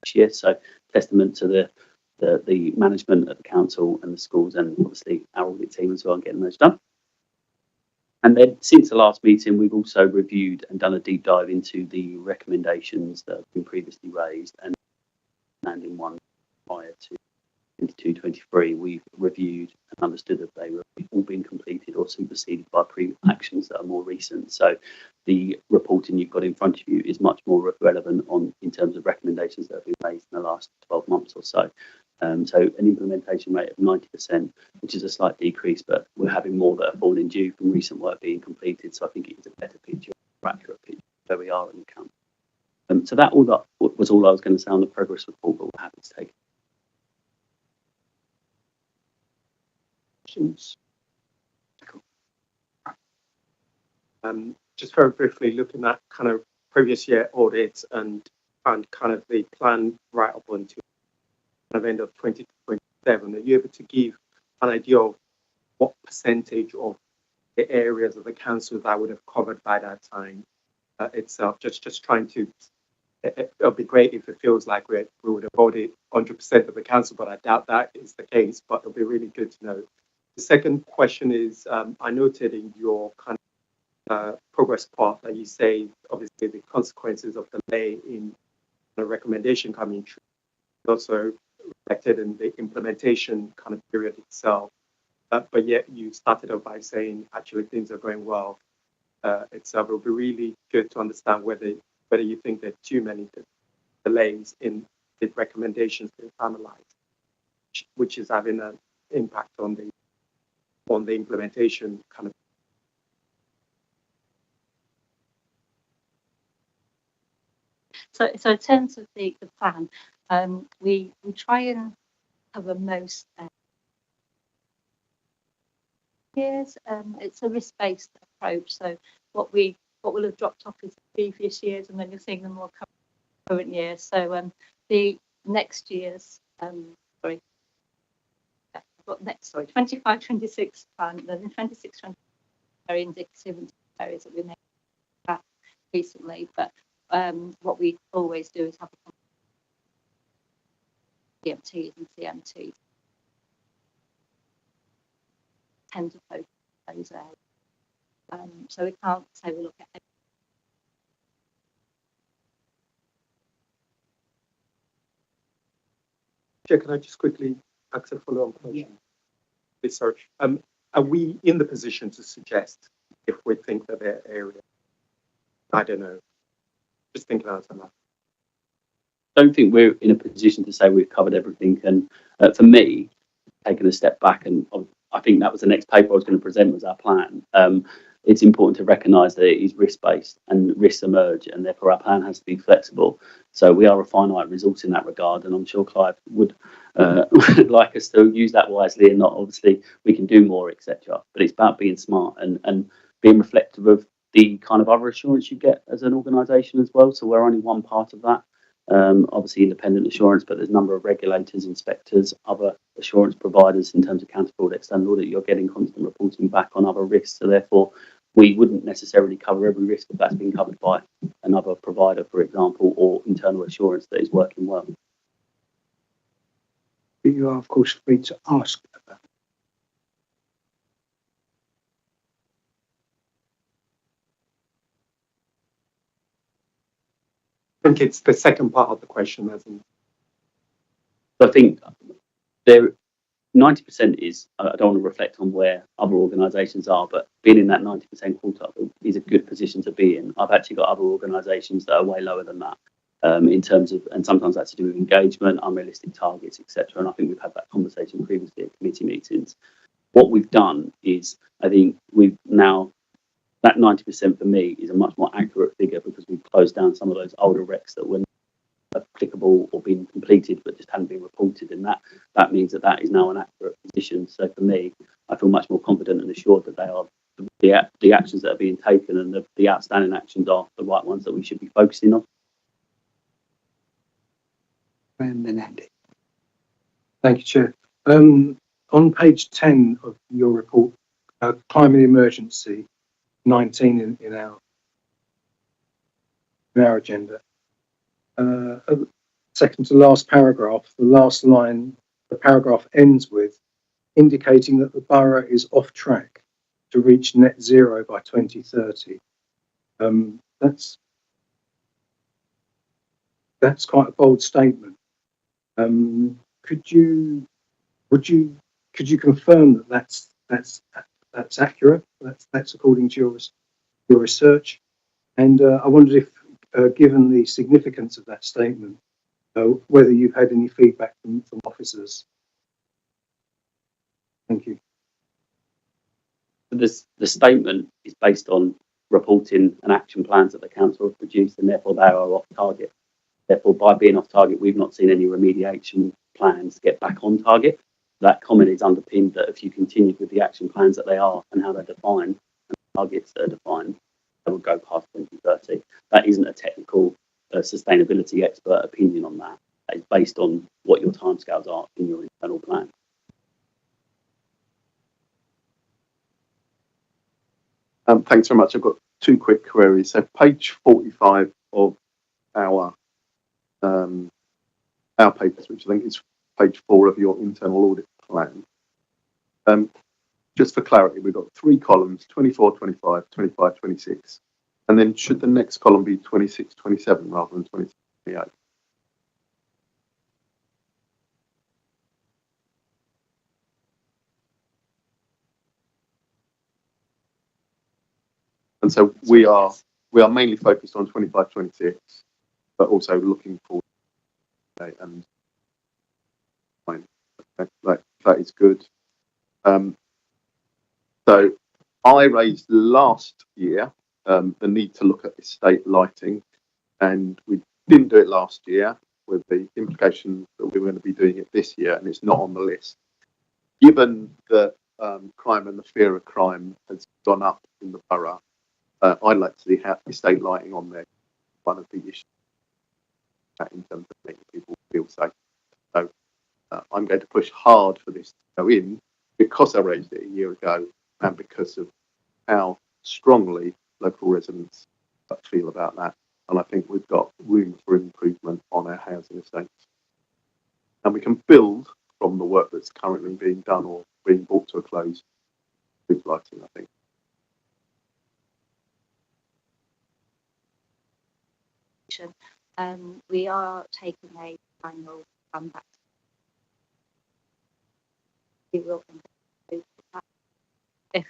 this year. So testament to the management of the council and the schools, and obviously our audit team as well, getting those done. And then since the last meeting, we've also reviewed and done a deep dive into the recommendations that have been previously raised, and in one prior to 22-23, we've reviewed and understood that they were all been completed or superseded by pre-actions that are more recent. So the reporting you've got in front of you is much more relevant in terms of recommendations that have been raised in the last 12 months or so. So an implementation rate of 90%, which is a slight decrease, but we're having more that are falling due from recent work being completed. So I think it is a better picture, more accurate picture of where we are in the count. So that was all I was going to say on the progress report, but we're happy to take it. Questions? Just very briefly, looking at kind of previous year audits and kind of the plan right up until kind of end of 2027, are you able to give an idea of what percentage of the areas of the council that would have covered by that time itself? Just trying to, it'll be great if it feels like we would have audited 100% of the council, but I doubt that is the case, but it'll be really good to know. The second question is, I noted in your kind of progress part that you say, obviously, the consequences of delay in the recommendation coming true, also reflected in the implementation kind of period itself. But yet you started off by saying, actually, things are going well itself. It will be really good to understand whether you think there are too many delays in the recommendations being finalized, which is having an impact on the implementation kind of. So in terms of the plan, we try and cover most years. It's a risk-based approach. So what will have dropped off is the previous years, and then you're seeing the more current years. So the next year's 25-26 plan, then 26-27 very indicative in areas that we made recently, but what we always do is have a CMTs and CMTs tend to focus on those areas. So we can't say we look at Can I just quickly ask a follow-on question? Yeah. Sorry. Are we in the position to suggest if we think that there are areas? I don't know. Just thinking out of that. I don't think we're in a position to say we've covered everything. And for me, taking a step back, and I think that was the next paper I was going to present was our plan. It's important to recognise that it is risk-based and risks emerge, and therefore our plan has to be flexible. So we are a finite resource in that regard, and I'm sure Clive would like us to use that wisely, and not obviously we can do more, etc. But it's about being smart and being reflective of the kind of other assurance you get as an organisation as well. So we're only one part of that. obviously independent assurance, but there's a number of regulators, inspectors, other assurance providers in terms of counter fraud, external audit. You're getting constant reporting back on other risks, so therefore we wouldn't necessarily cover every risk if that's been covered by another provider, for example, or internal assurance that is working well. You are, of course, free to ask about. I think it's the second part of the question, isn't So I think there 90% is, I don't want to reflect on where other organisations are, but being in that 90% quartile is a good position to be in. I've actually got other organisations that are way lower than that in terms of, and sometimes that's to do with engagement, unrealistic targets, etc. And I think we've had that conversation previously at committee meetings. What we've done is, I think we've now, that 90% for me is a much more accurate figure because we've closed down some of those older recs that were applicable or been completed but just hadn't been reported, and that means that is now an accurate position. So for me, I feel much more confident and assured that they are the actions that are being taken and the outstanding actions are the right ones that we should be focusing on. And then Andy. Thank you, Chair. On page 10 of your report, climate emergency 19 in our agenda. Second to last paragraph, the last line, the paragraph ends with indicating that the borough is off track to reach net zero by 2030. That's quite a bold statement. Could you confirm that that's accurate? That's according to your research. And I wondered if, given the significance of that statement, whether you've had any feedback from officers. Thank you. The statement is based on reporting and action plans that the council have produced, and therefore they are off target. Therefore, by being off target, we've not seen any remediation plans get back on target. That comment is underpinned that if you continue with the action plans that they are and how they're defined, and the targets that are defined, they will go past 2030. That isn't a technical sustainability expert opinion on that. That is based on what your timescales are in your internal plan. Thanks very much. I've got two quick queries. So page 45 of our papers, which I think is page 4 of your internal audit plan. Just for clarity, we've got 3 columns, 24, 25, 25, 26. And then should the next column be 26, 27 rather than 26, 28? And so we are mainly focused on 25, 26, but also looking forward. Okay, and fine. Okay, that is good. So I raised last year the need to look at estate lighting, and we didn't do it last year with the implication that we were going to be doing it this year, and it's not on the list. Given that crime and the fear of crime has gone up in the borough, I'd like to see estate lighting on there. One of the issues in terms of making people feel safe. So I'm going to push hard for this to go in because I raised it a year ago and because of how strongly local residents feel about that. And I think we've got room for improvement on our housing estates. And we can build from the work that's currently being done or being brought to a close with lighting, I think. We are taking a final back. We will if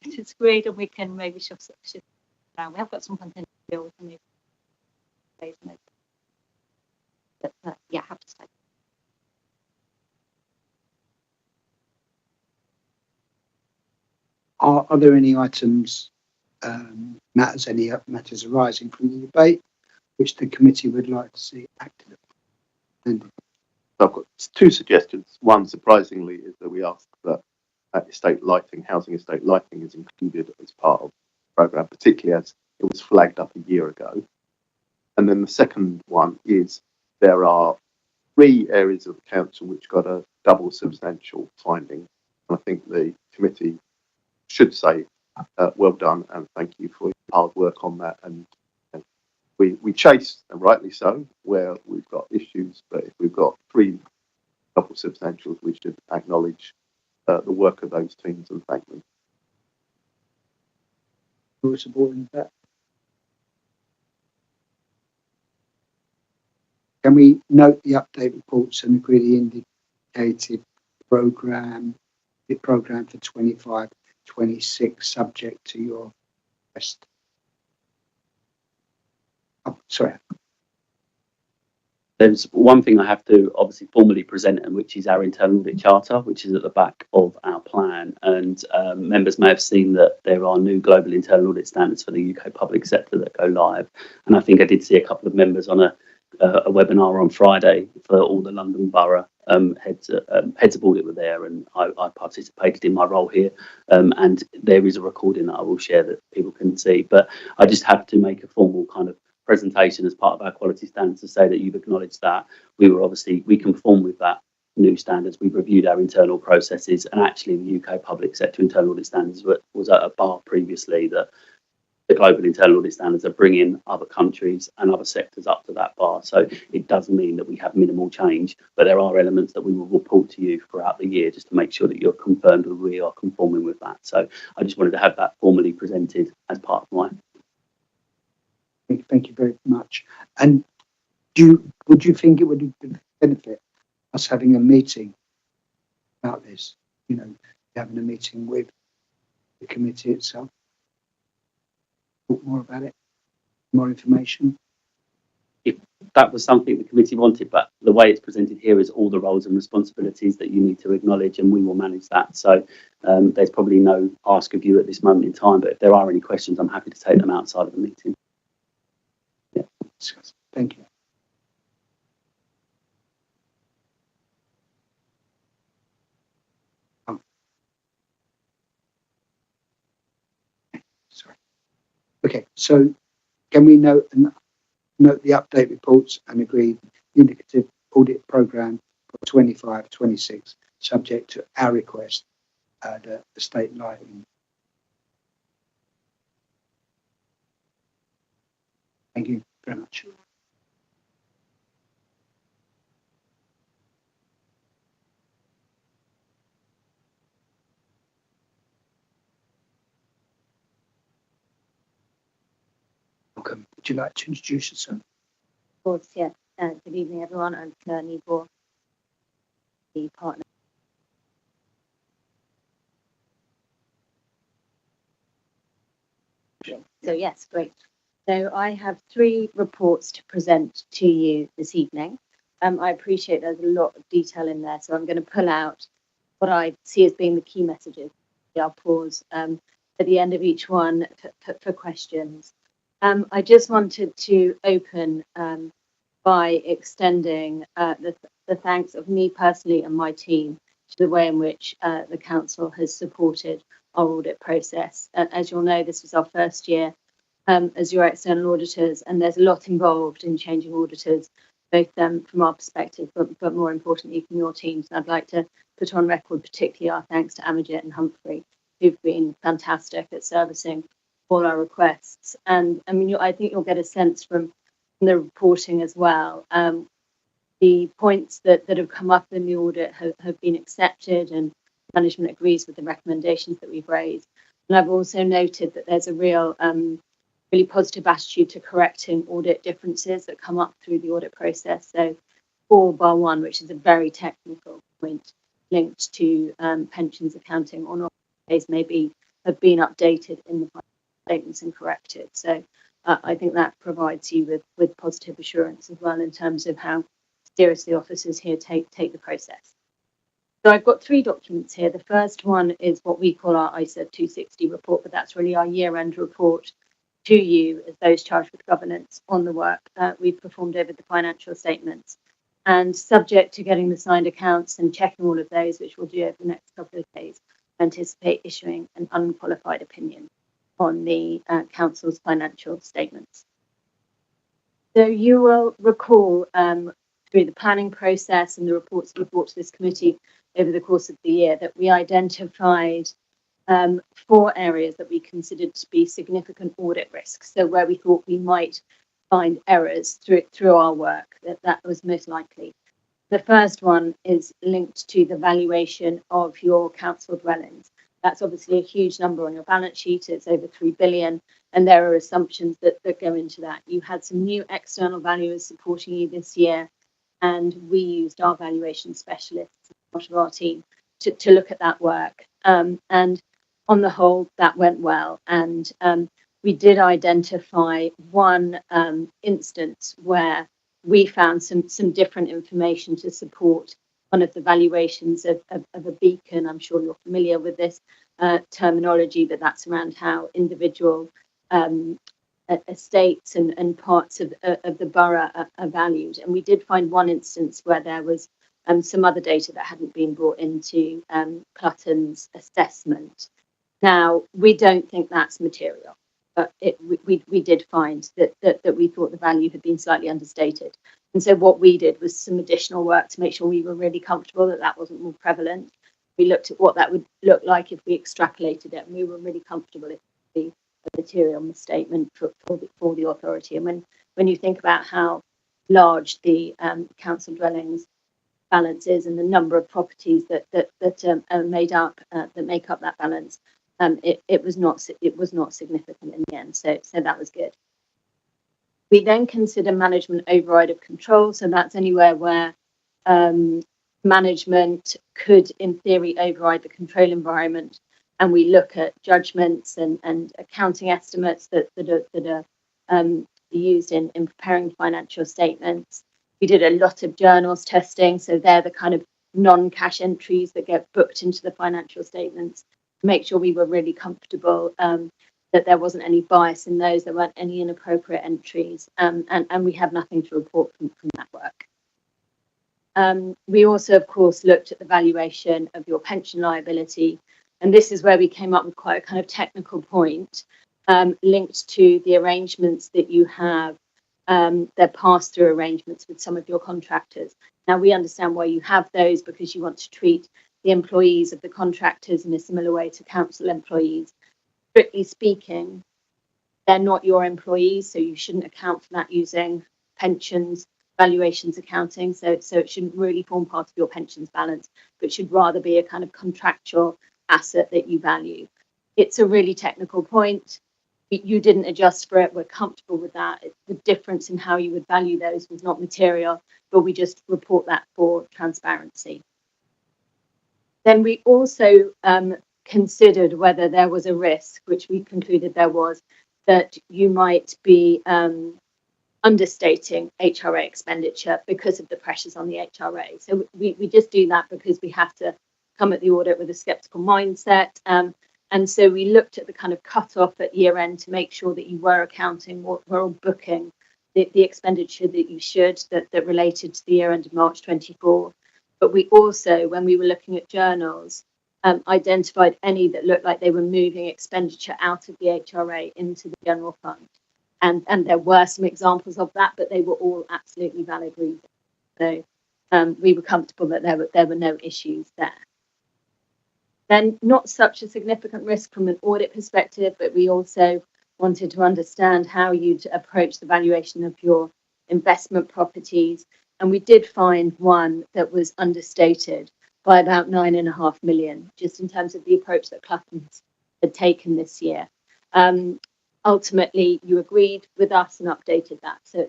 it's agreed, and we can maybe shift down. We have got some content to deal with in the days, but yeah, have to stay. Are there any items, any matters arising from the debate which the committee would like to see acted upon? I've got 2 suggestions. One, surprisingly, is that we ask that estate lighting, housing estate lighting, is included as part of the programme, particularly as it was flagged up a year ago. And then the second one is there are 3 areas of the council which got a double substantial finding. And I think the committee should say well done and thank you for your hard work on that. And we chase, and rightly so, where we've got issues, but if we've got 3 double substantials, we should acknowledge the work of those teams and thank them. Who is supporting that? Can we note the update reports and agree the indicated programme for 25-26 subject to your request? Oh, sorry. There's one thing I have to obviously formally present, and which is our internal audit charter, which is at the back of our plan. And members may have seen that there are new global internal audit standards for the UK public sector that go live. And I think I did see a couple of members on a webinar on Friday for all the London Borough heads of audit were there, and I participated in my role here. And there is a recording that I will share that people can see. But I just have to make a formal kind of presentation as part of our quality standards to say that you've acknowledged that we conform with that new standards. We've reviewed our internal processes, and actually the UK public sector internal audit standards was at a bar previously that the global internal audit standards are bringing other countries and other sectors up to that bar. So it does mean that we have minimal change, but there are elements that we will report to you throughout the year just to make sure that you're confirmed that we are conforming with that. So I just wanted to have that formally presented as part of my. Thank you very much. And would you think it would benefit us having a meeting about this? You know, having a meeting with the committee itself. Talk more about it, more information. If that was something the committee wanted, but the way it's presented here is all the roles and responsibilities that you need to acknowledge, and we will manage that. So there's probably no ask of you at this moment in time, but if there are any questions, I'm happy to take them outside of the meeting. Yeah. Thank you. Sorry. Okay, so can we note the update reports and agree the indicative audit programme for 25-26, subject to our request at the state lighting? Thank you very much. Welcome. Would you like to introduce yourself? Of course, yeah. Good evening, everyone. I'm Claire Niebuhr, the partner. So yes, great. So I have 3 reports to present to you this evening. I appreciate there's a lot of detail in there, so I'm going to pull out what I see as being the key messages. I'll pause at the end of each one for questions. I just wanted to open by extending the thanks of me personally and my team to the way in which the council has supported our audit process. As you'll know, this was our first year as your external auditors, and there's a lot involved in changing auditors, both from our perspective, but more importantly from your teams. And I'd like to put on record particularly our thanks to Amajit and Humphrey, who've been fantastic at servicing all our requests. And I mean, I think you'll get a sense from the reporting as well. The points that have come up in the audit have been accepted, and management agrees with the recommendations that we've raised. And I've also noted that there's a really positive attitude to correcting audit differences that come up through the audit process. So 4/1, which is a very technical point linked to pensions accounting or not, maybe have been updated in the statements and corrected. So I think that provides you with positive assurance as well in terms of how seriously officers here take the process. So I've got 3 documents here. The first one is what we call our ISA 260 report, but that's really our year-end report to you as those charged with governance on the work we've performed over the financial statements. And subject to getting the signed accounts and checking all of those, which we'll do over the next couple of days, I anticipate issuing an unqualified opinion on the council's financial statements. So you will recall through the planning process and the reports we brought to this committee over the course of the year, that we identified 4 areas that we considered to be significant audit risks. So where we thought we might find errors through our work, that was most likely. The first one is linked to the valuation of your council dwellings. That's obviously a huge number on your balance sheet. It's over 3 billion, and there are assumptions that go into that. You had some new external valuers supporting you this year, and we used our valuation specialists as part of our team to look at that work. And on the whole, that went well. And we did identify one instance where we found some different information to support one of the valuations of a beacon. I'm sure you're familiar with this terminology, but that's around how individual estates and parts of the borough are valued. And we did find one instance where there was some other data that hadn't been brought into Clutton's assessment. Now, we don't think that's material. But we did find that we thought the value had been slightly understated. And so what we did was some additional work to make sure we were really comfortable that that wasn't more prevalent. We looked at what that would look like if we extrapolated it, and we were really comfortable it would be a material misstatement for the authority. And when you think about how large the council dwellings balance is and the number of properties that are made up that make up that balance, it was not significant in the end, so that was good. We then consider management override of control, so that's anywhere where management could, in theory, override the control environment, and we look at judgments and accounting estimates that are used in preparing financial statements. We did a lot of journals testing, so they're the kind of non-cash entries that get booked into the financial statements. Make sure we were really comfortable that there wasn't any bias in those, there weren't any inappropriate entries, and we have nothing to report from that work. We also, of course, looked at the valuation of your pension liability, and this is where we came up with quite a kind of technical point linked to the arrangements that you have, their pass-through arrangements with some of your contractors. Now, we understand why you have those, because you want to treat the employees of the contractors in a similar way to council employees. Strictly speaking, they're not your employees, so you shouldn't account for that using pensions, valuations accounting. So it shouldn't really form part of your pensions balance, but should rather be a kind of contractual asset that you value. It's a really technical point. You didn't adjust for it. We're comfortable with that. The difference in how you would value those was not material, but we just report that for transparency. Then we also considered whether there was a risk, which we concluded there was, that you might be understating HRA expenditure because of the pressures on the HRA. So we just do that because we have to come at the audit with a sceptical mindset. And so we looked at the kind of cut-off at year end to make sure that you were accounting, were booking the expenditure that you should, that related to the year end of March 24. But we also, when we were looking at journals, identified any that looked like they were moving expenditure out of the HRA into the general fund. And there were some examples of that, but they were all absolutely valid reasons. So we were comfortable that there were no issues there. Then not such a significant risk from an audit perspective, but we also wanted to understand how you'd approach the valuation of your investment properties. And we did find one that was understated by about 9.5 million, just in terms of the approach that Clutton's had taken this year. Ultimately, you agreed with us and updated that. So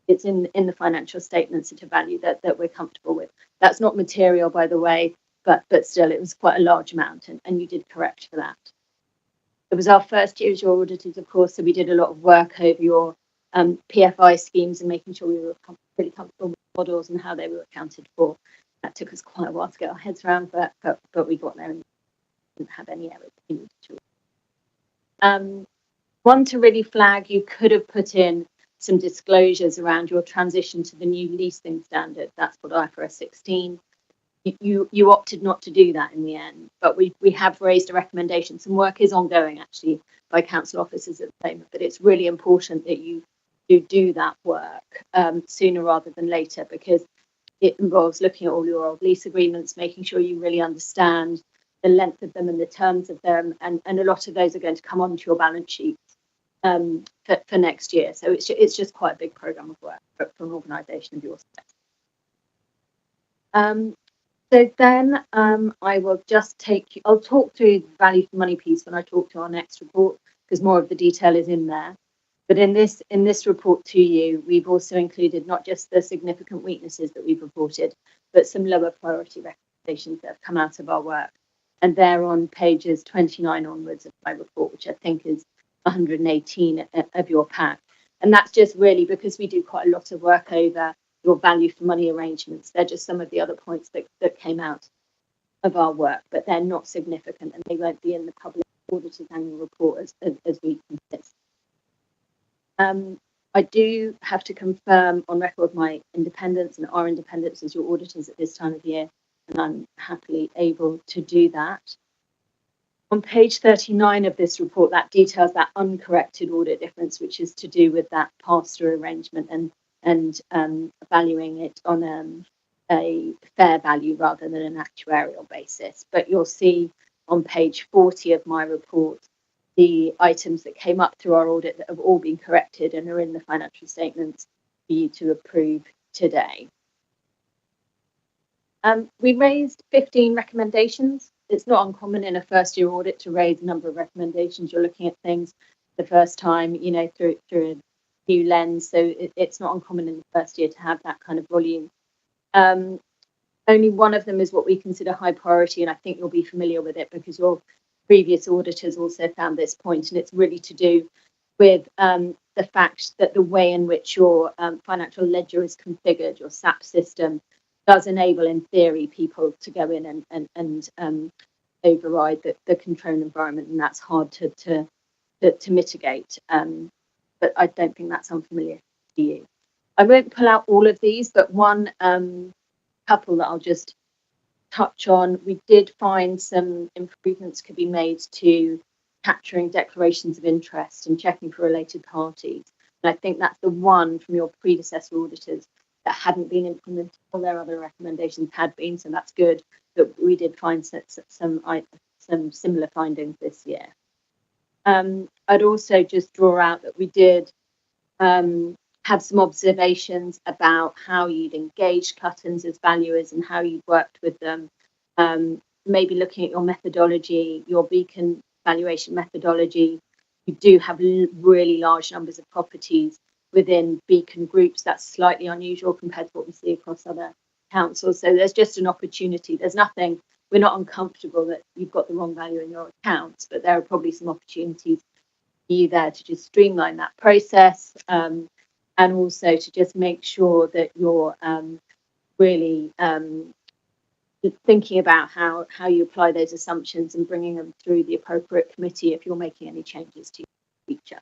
it's in the financial statements at a value that we're comfortable with. That's not material, by the way, but still, it was quite a large amount, and you did correct for that. It was our first year as your auditors, of course, so we did a lot of work over your PFI schemes and making sure we were really comfortable with models and how they were accounted for. That took us quite a while to get our heads around, but we got there and didn't have any errors we needed to. One to really flag, you could have put in some disclosures around your transition to the new leasing standard. That's what IFRS 16. You opted not to do that in the end, but we have raised a recommendation. Some work is ongoing actually by council officers at the moment, but it's really important that you to do that work sooner rather than later, because it involves looking at all your old lease agreements, making sure you really understand the length of them and the terms of them, and a lot of those are going to come onto your balance sheet for next year. So it's just quite a big program of work for an organisation of your size. So then I will just I'll talk through the value for money piece when I talk to our next report, because more of the detail is in there. But in this report to you, we've also included not just the significant weaknesses that we've reported, but some lower priority recommendations that have come out of our work. And they're on pages 29 onwards of my report, which I think is 118 of your pack. And that's just really because we do quite a lot of work over your value for money arrangements. They're just some of the other points that came out of our work, but they're not significant and they won't be in the public auditor's annual report as we consist. I do have to confirm on record my independence and our independence as your auditors at this time of year, and I'm happily able to do that. On page 39 of this report, that details that uncorrected audit difference, which is to do with that pass-through arrangement and valuing it on a fair value rather than an actuarial basis. But you'll see on page 40 of my report the items that came up through our audit that have all been corrected and are in the financial statements for you to approve today. We raised 15 recommendations. It's not uncommon in a first-year audit to raise a number of recommendations. You're looking at things the first time, through a new lens. So it's not uncommon in the first year to have that kind of volume. Only one of them is what we consider high priority, and I think you'll be familiar with it because your previous auditors also found this point, and it's really to do with the fact that the way in which your financial ledger is configured, your SAP system, does enable, in theory, people to go in and override the control environment, and that's hard to mitigate. But I don't think that's unfamiliar to you. I won't pull out all of these, but one couple that I'll just touch on. We did find some improvements could be made to capturing declarations of interest and checking for related parties. And I think that's the one from your predecessor auditors that hadn't been implemented. All their other recommendations had been, so that's good. But we did find some similar findings this year. I'd also just draw out that we did have some observations about how you'd engaged Cuttons as valuers and how you'd worked with them. Maybe looking at your methodology, your Beacon valuation methodology. You do have really large numbers of properties within Beacon groups. That's slightly unusual compared to what we see across other councils. So there's just an opportunity. There's nothing, we're not uncomfortable that you've got the wrong value in your accounts, but there are probably some opportunities for you there to just streamline that process. And also to just make sure that you're really thinking about how you apply those assumptions and bringing them through the appropriate committee if you're making any changes to your feature.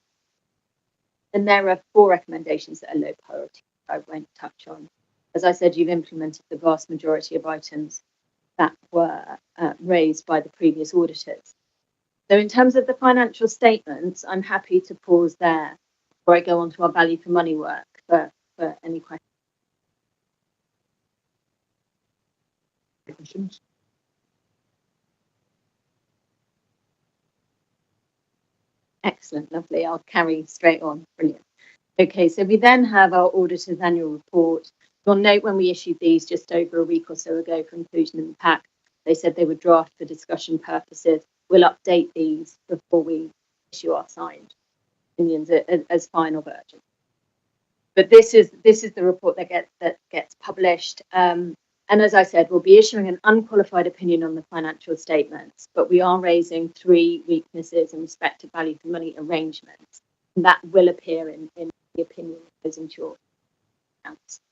And there are 4 recommendations that are low priority I won't touch on. As I said, you've implemented the vast majority of items that were raised by the previous auditors. So in terms of the financial statements, I'm happy to pause there before I go on to our value for money work for any questions. Excellent, lovely. I'll carry straight on. Brilliant. Okay, so we then have our auditor's annual report. You'll note when we issued these just over a week or so ago for inclusion in the pack, they said they would draft for discussion purposes. We'll update these before we issue our signed opinions as final version. But this is the report that gets published. And as I said, we'll be issuing an unqualified opinion on the financial statements, but we are raising 3 weaknesses in respect to value for money arrangements. And that will appear in the opinion that goes into your accounts.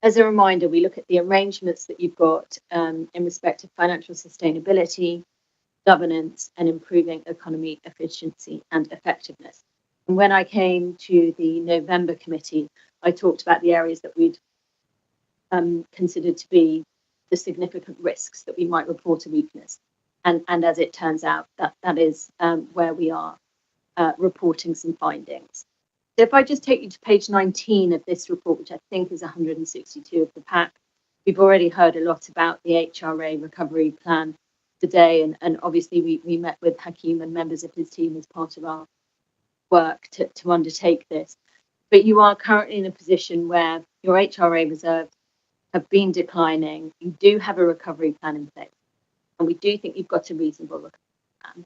As a reminder, we look at the arrangements that you've got in respect to financial sustainability, governance, and improving economy efficiency and effectiveness. And when I came to the November committee, I talked about the areas that we'd considered to be the significant risks that we might report a weakness. And as it turns out, that is where we are reporting some findings. if I just take you to page 19 of this report, which I think is 162 of the pack, we've already heard a lot about the HRA recovery plan today, and obviously we met with Hakeem and members of his team as part of our work to undertake this. But you are currently in a position where your HRA reserves have been declining. You do have a recovery plan in place, and we do think you've got a reasonable recovery plan,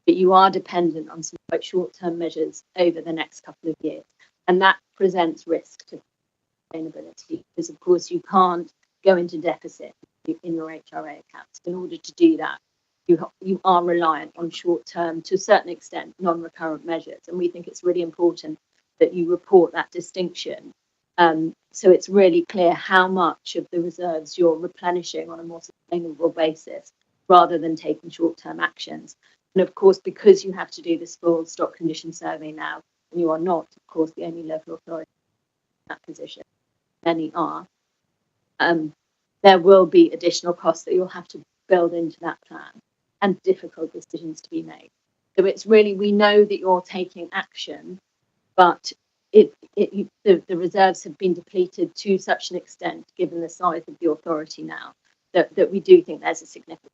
but you are dependent on some quite short-term measures over the next couple of years, and that presents risk to sustainability, because of course you can't go into deficit in your HRA accounts. In order to do that, you are reliant on short-term, to a certain extent, non-recurrent measures, and we think it's really important that you report that distinction, so it's really clear how much of the reserves you're replenishing on a more sustainable basis, rather than taking short-term actions. And of course, because you have to do this full stock condition survey now, and you are not, of course, the only local authority in that position, many are, there will be additional costs that you'll have to build into that plan, and difficult decisions to be made. So it's really, we know that you're taking action, but the reserves have been depleted to such an extent, given the size of the authority now, that we do think there's a significant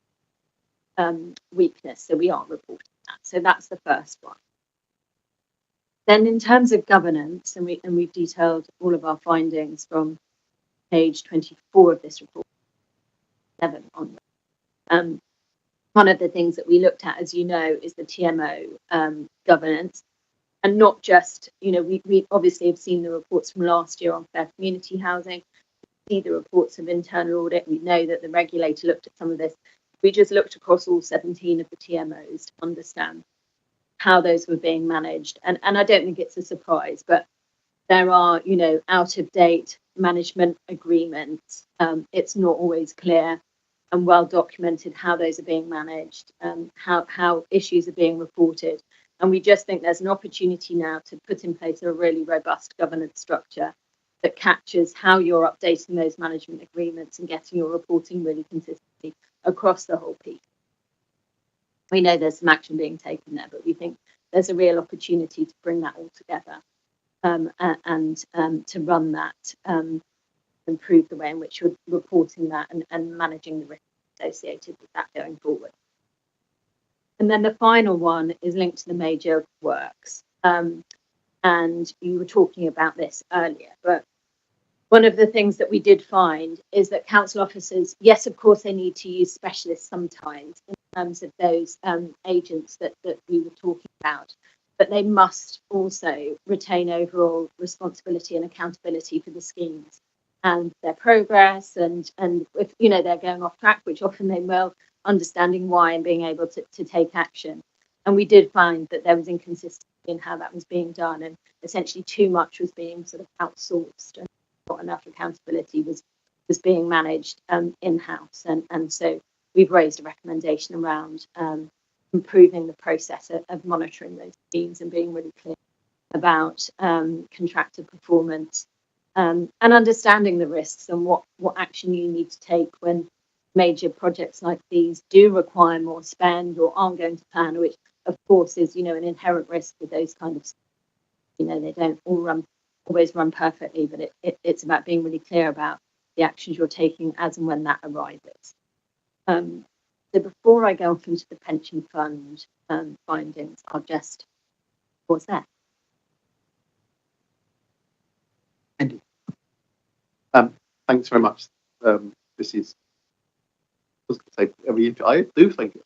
weakness. So we are reporting that. So that's the first one. Then in terms of governance, and we've detailed all of our findings from page 24 of this report, 7 onwards. One of the things that we looked at, as you know, is the TMO governance. And not just, we obviously have seen the reports from last year on fair community housing, we see the reports of internal audit, we know that the regulator looked at some of this. We just looked across all 17 of the TMOs to understand how those were being managed. And I don't think it's a surprise, but there are, out of date management agreements. It's not always clear and well documented how those are being managed, how issues are being reported. And we just think there's an opportunity now to put in place a really robust governance structure that captures how you're updating those management agreements and getting your reporting really consistently across the whole piece. We know there's some action being taken there, but we think there's a real opportunity to bring that all together and to run that, improve the way in which you're reporting that and managing the risk associated with that going forward. And then the final one is linked to the major works. And you were talking about this earlier, but one of the things that we did find is that council officers, yes, of course, they need to use specialists sometimes in terms of those agents that we were talking about, but they must also retain overall responsibility and accountability for the schemes and their progress. And if, they're going off track, which often they will, understanding why and being able to take action. And we did find that there was inconsistency in how that was being done, and essentially too much was being sort of outsourced, and not enough accountability was being managed in-house. And so we've raised a recommendation around improving the process of monitoring those schemes and being really clear about contractor performance, and understanding the risks and what action you need to take when major projects like these do require more spend or aren't going to plan, which of course is, an inherent risk with those kind of, they don't always run perfectly, but it's about being really clear about the actions you're taking as and when that arises. So before I go off into the pension fund findings, I'll just pause there. Andy. Thanks very much. This is, I do think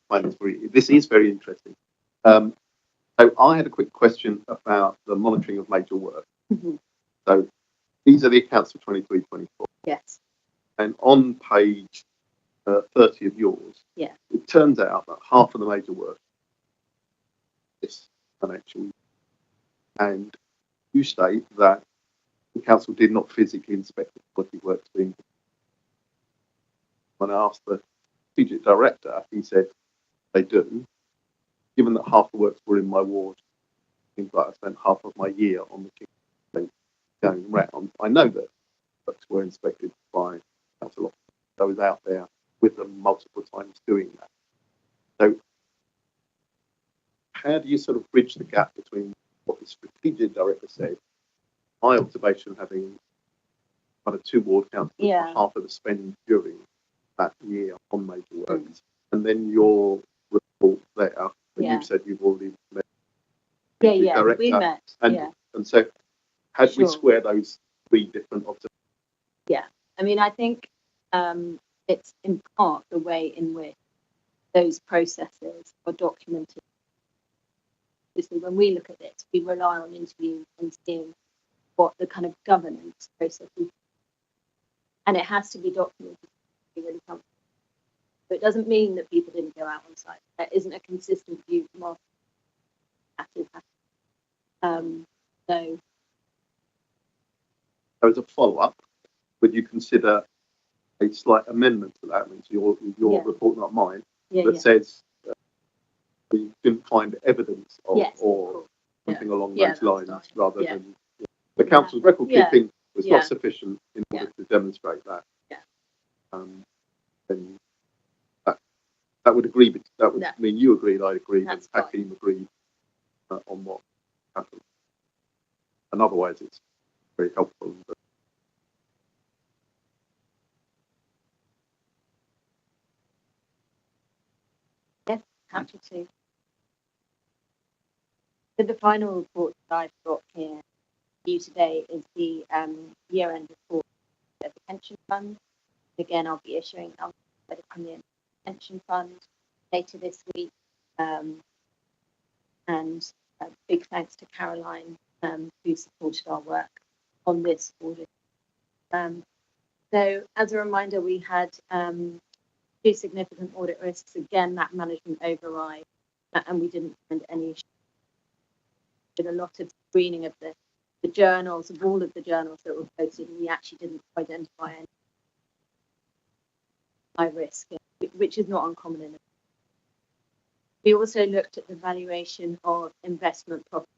this is very interesting. So I had a quick question about the monitoring of major work. Mm-hmm. So these are the accounts for 23-24. Yes. And on page 30 of yours, yeah, it turns out that half of the major work this financial year, and you state that the council did not physically inspect the quality works being done. When I asked the strategic director, he said they do. Given that half the works were in my ward, things like I spent half of my year on the thing going round, I know that works were inspected by council officers. I was out there with them multiple times doing that. So how do you sort of bridge the gap between what the strategic director said my observation, having kind of 2 ward councils, Yeah. half of the spending during that year on major works, and then your report there, when Yeah. you said you've already met Yeah, the yeah, we director, met. and Yeah, and so had we Sure. square those 3 different observations? yeah. I mean, I think it's in part the way in which those processes are documented. Obviously, when we look at this, we rely on interviews and seeing what the kind of governance process is, and it has to be documented to be really comfortable. But it doesn't mean that people didn't go out on site. There isn't a consistent view from our that is happening. So So as a follow-up, would you consider a slight amendment to that? I mean, to your Yeah. report, not mine, yeah, that yeah. says we didn't find evidence of Yes, of or course. something along Yeah, those that's lines, fine. rather Yeah. than the council's record Yeah. keeping was Yeah. not sufficient in order to demonstrate that. Yeah. Then that would agree. That would No. mean you agreed, I agreed, and That's fine. Hakeem agreed on what happened. And otherwise, it's very helpful. But Happy to. So the final report that I've got here for you today is the year-end report of the pension fund. Again, I'll be issuing an opinion pension fund later this week. And a big thanks to Caroline, who supported our work on this audit. So as a reminder, we had 2 significant audit risks. Again, that management override, and we didn't find any issue. Did a lot of screening of the journals, of all of the journals that were posted, and we actually didn't identify any high risk, which is not uncommon in it. We also looked at the valuation of investment property,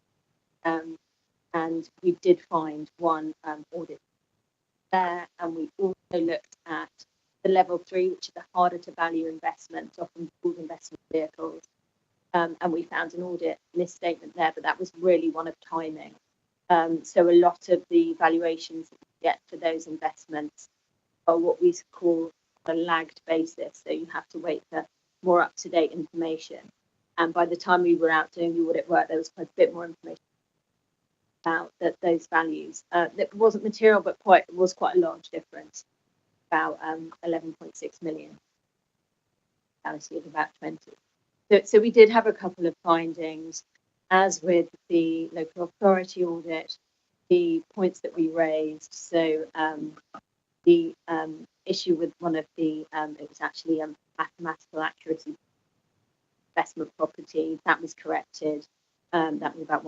and we did find 1 audit there, and we also looked at the level 3, which are the harder to value investments, often called investment vehicles. And we found an audit misstatement there, but that was really one of timing. So a lot of the valuations that we get for those investments are what we call a lagged basis. So you have to wait for more up-to-date information. And by the time we were out doing the audit work, there was quite a bit more information about those values. That wasn't material, but was quite a large difference, about 11.6 million, reality of about 20. So we did have a couple of findings, as with the local authority audit, the points that we raised. So the issue with one of the, it was actually mathematical accuracy investment property, that was corrected. That was about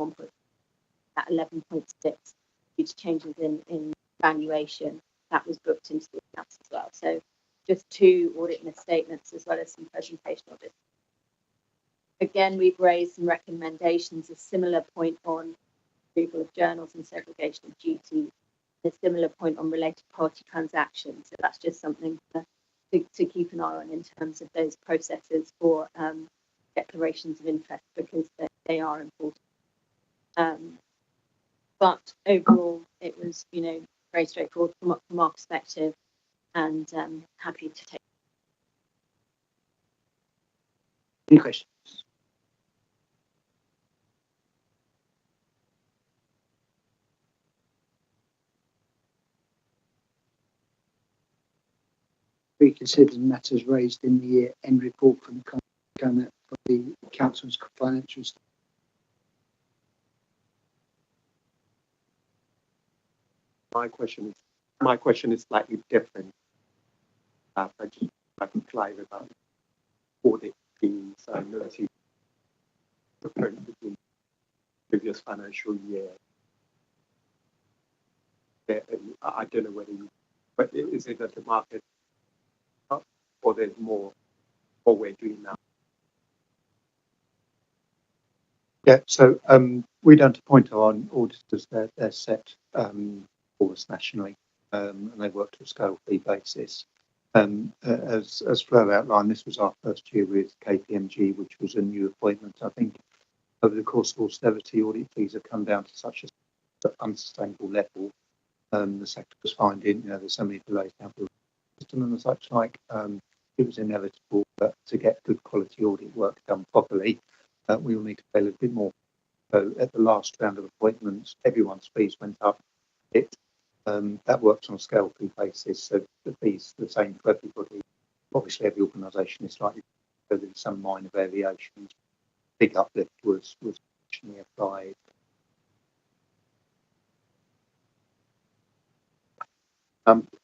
11.6 due to changes in valuation. That was booked into the accounts as well. So just 2 audit misstatements as well as some presentation audits. Again, we've raised some recommendations, a similar point on approval of journals and segregation of duties, a similar point on related party transactions. So that's just something to keep an eye on in terms of those processes for declarations of interest, because they are important. But overall, it was, very straightforward from our perspective, and happy to take. Any questions? We considered matters raised in the year-end report from the council's financial statement. My question is slightly different. I just like to clarify about audit fees. I noticed difference between previous financial year. I don't know whether but is it that the market up or there's more what we're doing now? Yeah, so we don't appoint our own auditors. They're set for us nationally, and they work to a scale fee basis. As Flo outlined, this was our first year with KPMG, which was a new appointment. I think over the course of austerity, audit fees have come down to such a unsustainable level. The sector was finding, there's so many delays now for the system and such like. It was inevitable, but to get good quality audit work done properly, we will need to pay a little bit more. So at the last round of appointments, everyone's fees went up. That works on a scale fee basis, so the fees are the same for everybody. Obviously, every organisation is slightly, so there's some minor variations. Big uplift was originally applied.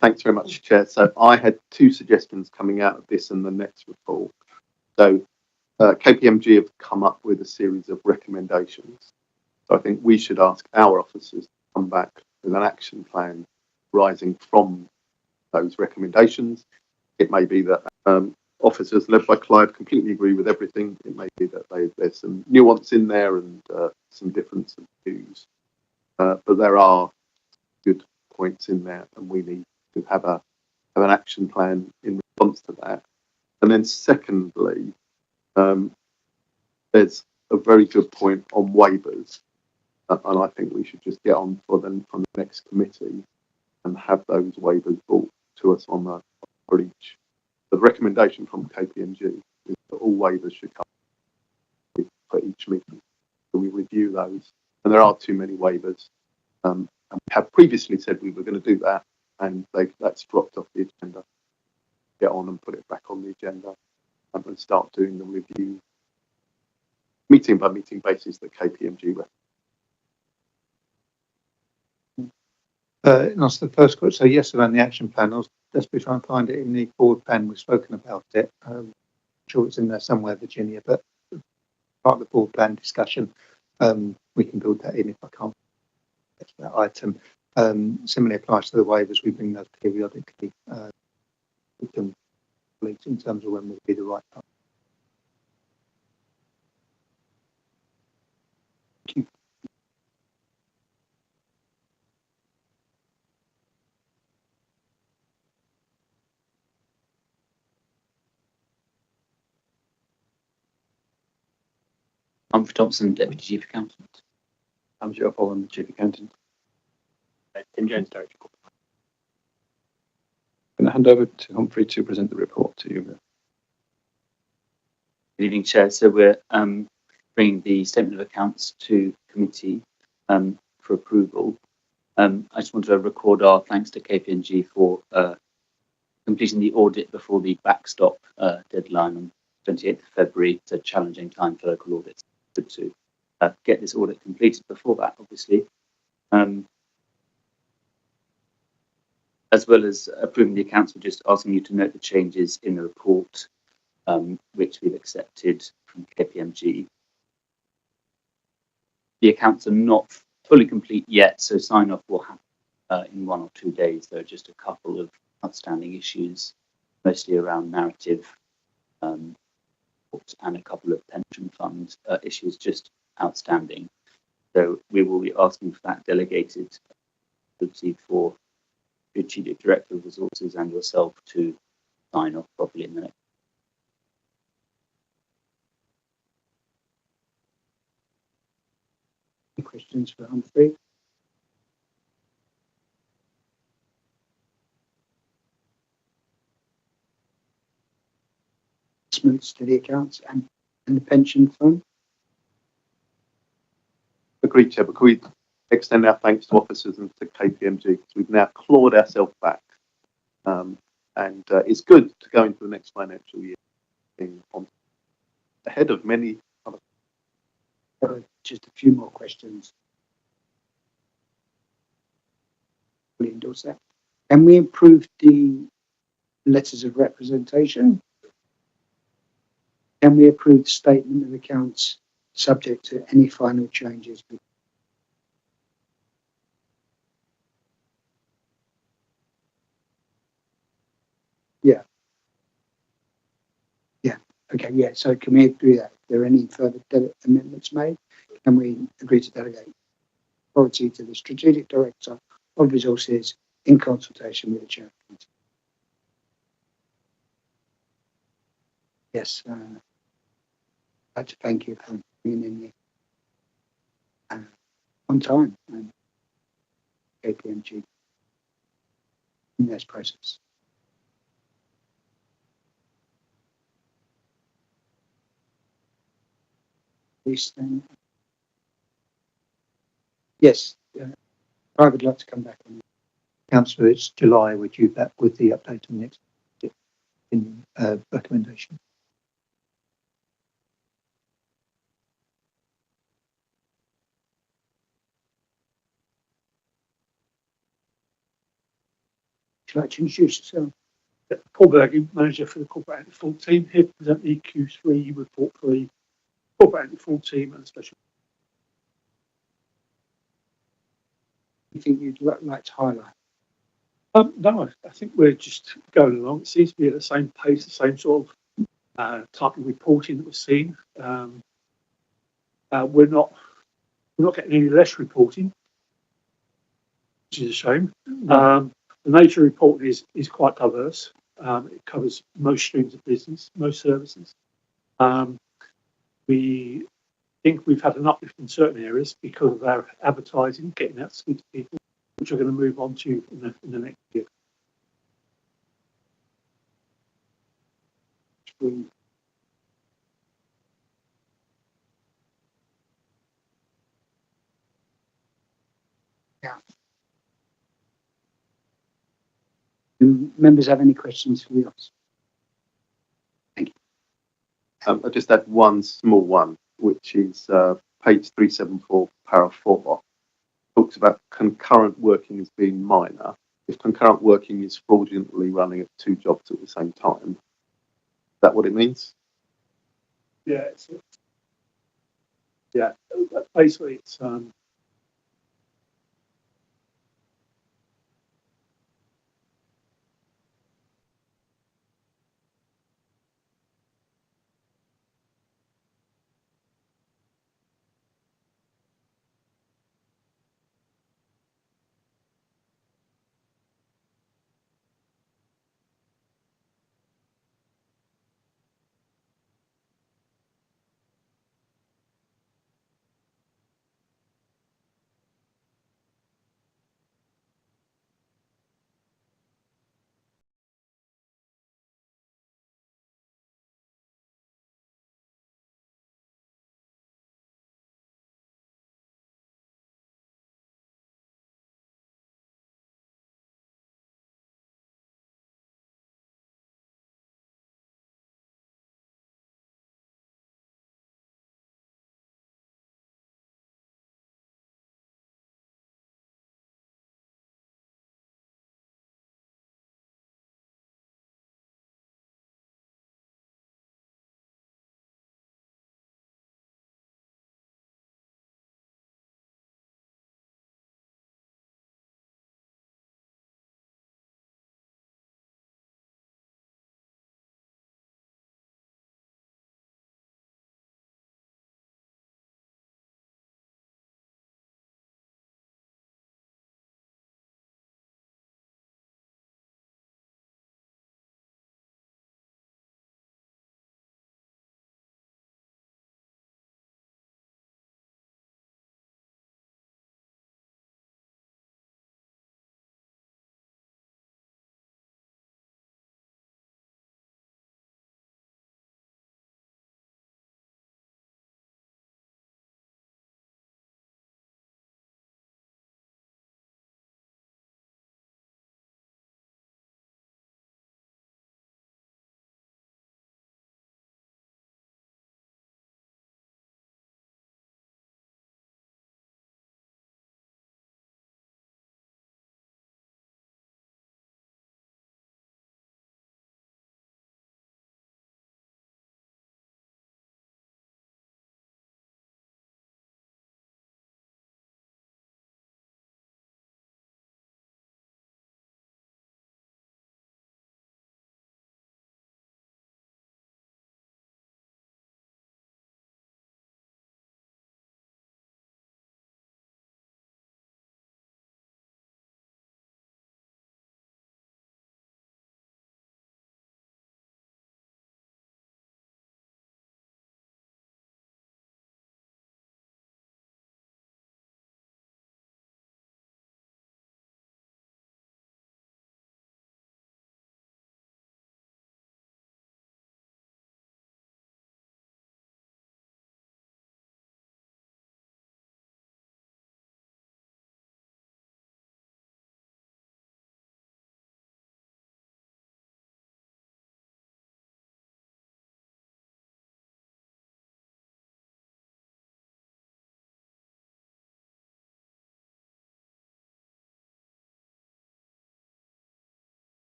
Thanks very much, Chair. So I had two suggestions coming out of this and the next report. So KPMG have come up with a series of recommendations. So I think we should ask our officers to come back with an action plan rising from those recommendations. It may be that officers led by Clive completely agree with everything. It may be that there's some nuance in there and some difference of views. But there are good points in there, and we need to have an action plan in response to that. And then secondly, there's a very good point on waivers, and I think we should just get on for them from the next committee and have those waivers brought to us for each. The recommendation from KPMG is that all waivers should come for each meeting. So we review those, and there are too many waivers. And we have previously said we were going to do that, and that's dropped off the agenda. Get on and put it back on the agenda and start doing the review, meeting by meeting basis that KPMG recommends. That's the first question. So yes, around the action plan, I'll just be trying to find it in the board plan. We've spoken about it. I'm sure it's in there somewhere, Virginia, but part of the board plan discussion, we can build that in if I can't get to that item. Similarly applies to the waivers. We bring those periodically. We can complete in terms of when will be the right time. Thank you. Humphrey Thompson, Deputy Chief Accountant. I'm Joe Follen, Chief Accountant. Tim Jones, Director. I'm going to hand over to Humphrey to present the report to you. Good evening, Chair. So we're bringing the statement of accounts to committee for approval. I just want to record our thanks to KPMG for completing the audit before the backstop deadline on 28th of February. It's a challenging time for local audits. Good to get this audit completed before that, obviously. As well as approving the accounts, we're just asking you to note the changes in the report, which we've accepted from KPMG. The accounts are not fully complete yet, so sign-off will happen in 1 or 2 days. There are just a couple of outstanding issues, mostly around narrative and a couple of pension fund issues just outstanding. So we will be asking for that delegated ability for the Strategic Director of Resources and yourself to sign off properly in the next. Any questions for Humphrey? To the accounts and the pension fund. Agreed, Chair, but can we extend our thanks to officers and to KPMG, because we've now clawed ourselves back, and it's good to go into the next financial year ahead of many other. Just a few more questions. Will you endorse that? Can we improve the letters of representation? Can we approve the statement of accounts subject to any final changes? Yeah. Yeah. Okay. Yeah. So can we agree that if there are any further amendments made, can we agree to delegate authority to the Strategic Director of Resources in consultation with the Chair? Yes. I'd like to thank you for being in here on time. And KPMG in this process. Please then. Yes, I would like to come back on. Councillor, it's July. We're due back with the update on next recommendation. Would you like to introduce yourself? Paul Bergen, manager for the corporate anti-fraud team, here to present the Q3 report for the corporate anti-fraud team and special. Anything you'd like to highlight? No, I think we're just going along. It seems to be at the same pace, the same sort of type of reporting that we're seeing. We're not getting any less reporting, which is a shame. The nature of reporting is quite diverse. It covers most streams of business, most services. We think we've had an uplift in certain areas because of our advertising, getting out to speak to people, which we're going to move on to in the next year. Yeah. Do members have any questions for the officer? Thank you. I just had one small one, which is page 374, paragraph 4. Talks about concurrent working as being minor. If concurrent working is fraudulently running at 2 jobs at the same time, is that what it means? Yeah, basically it's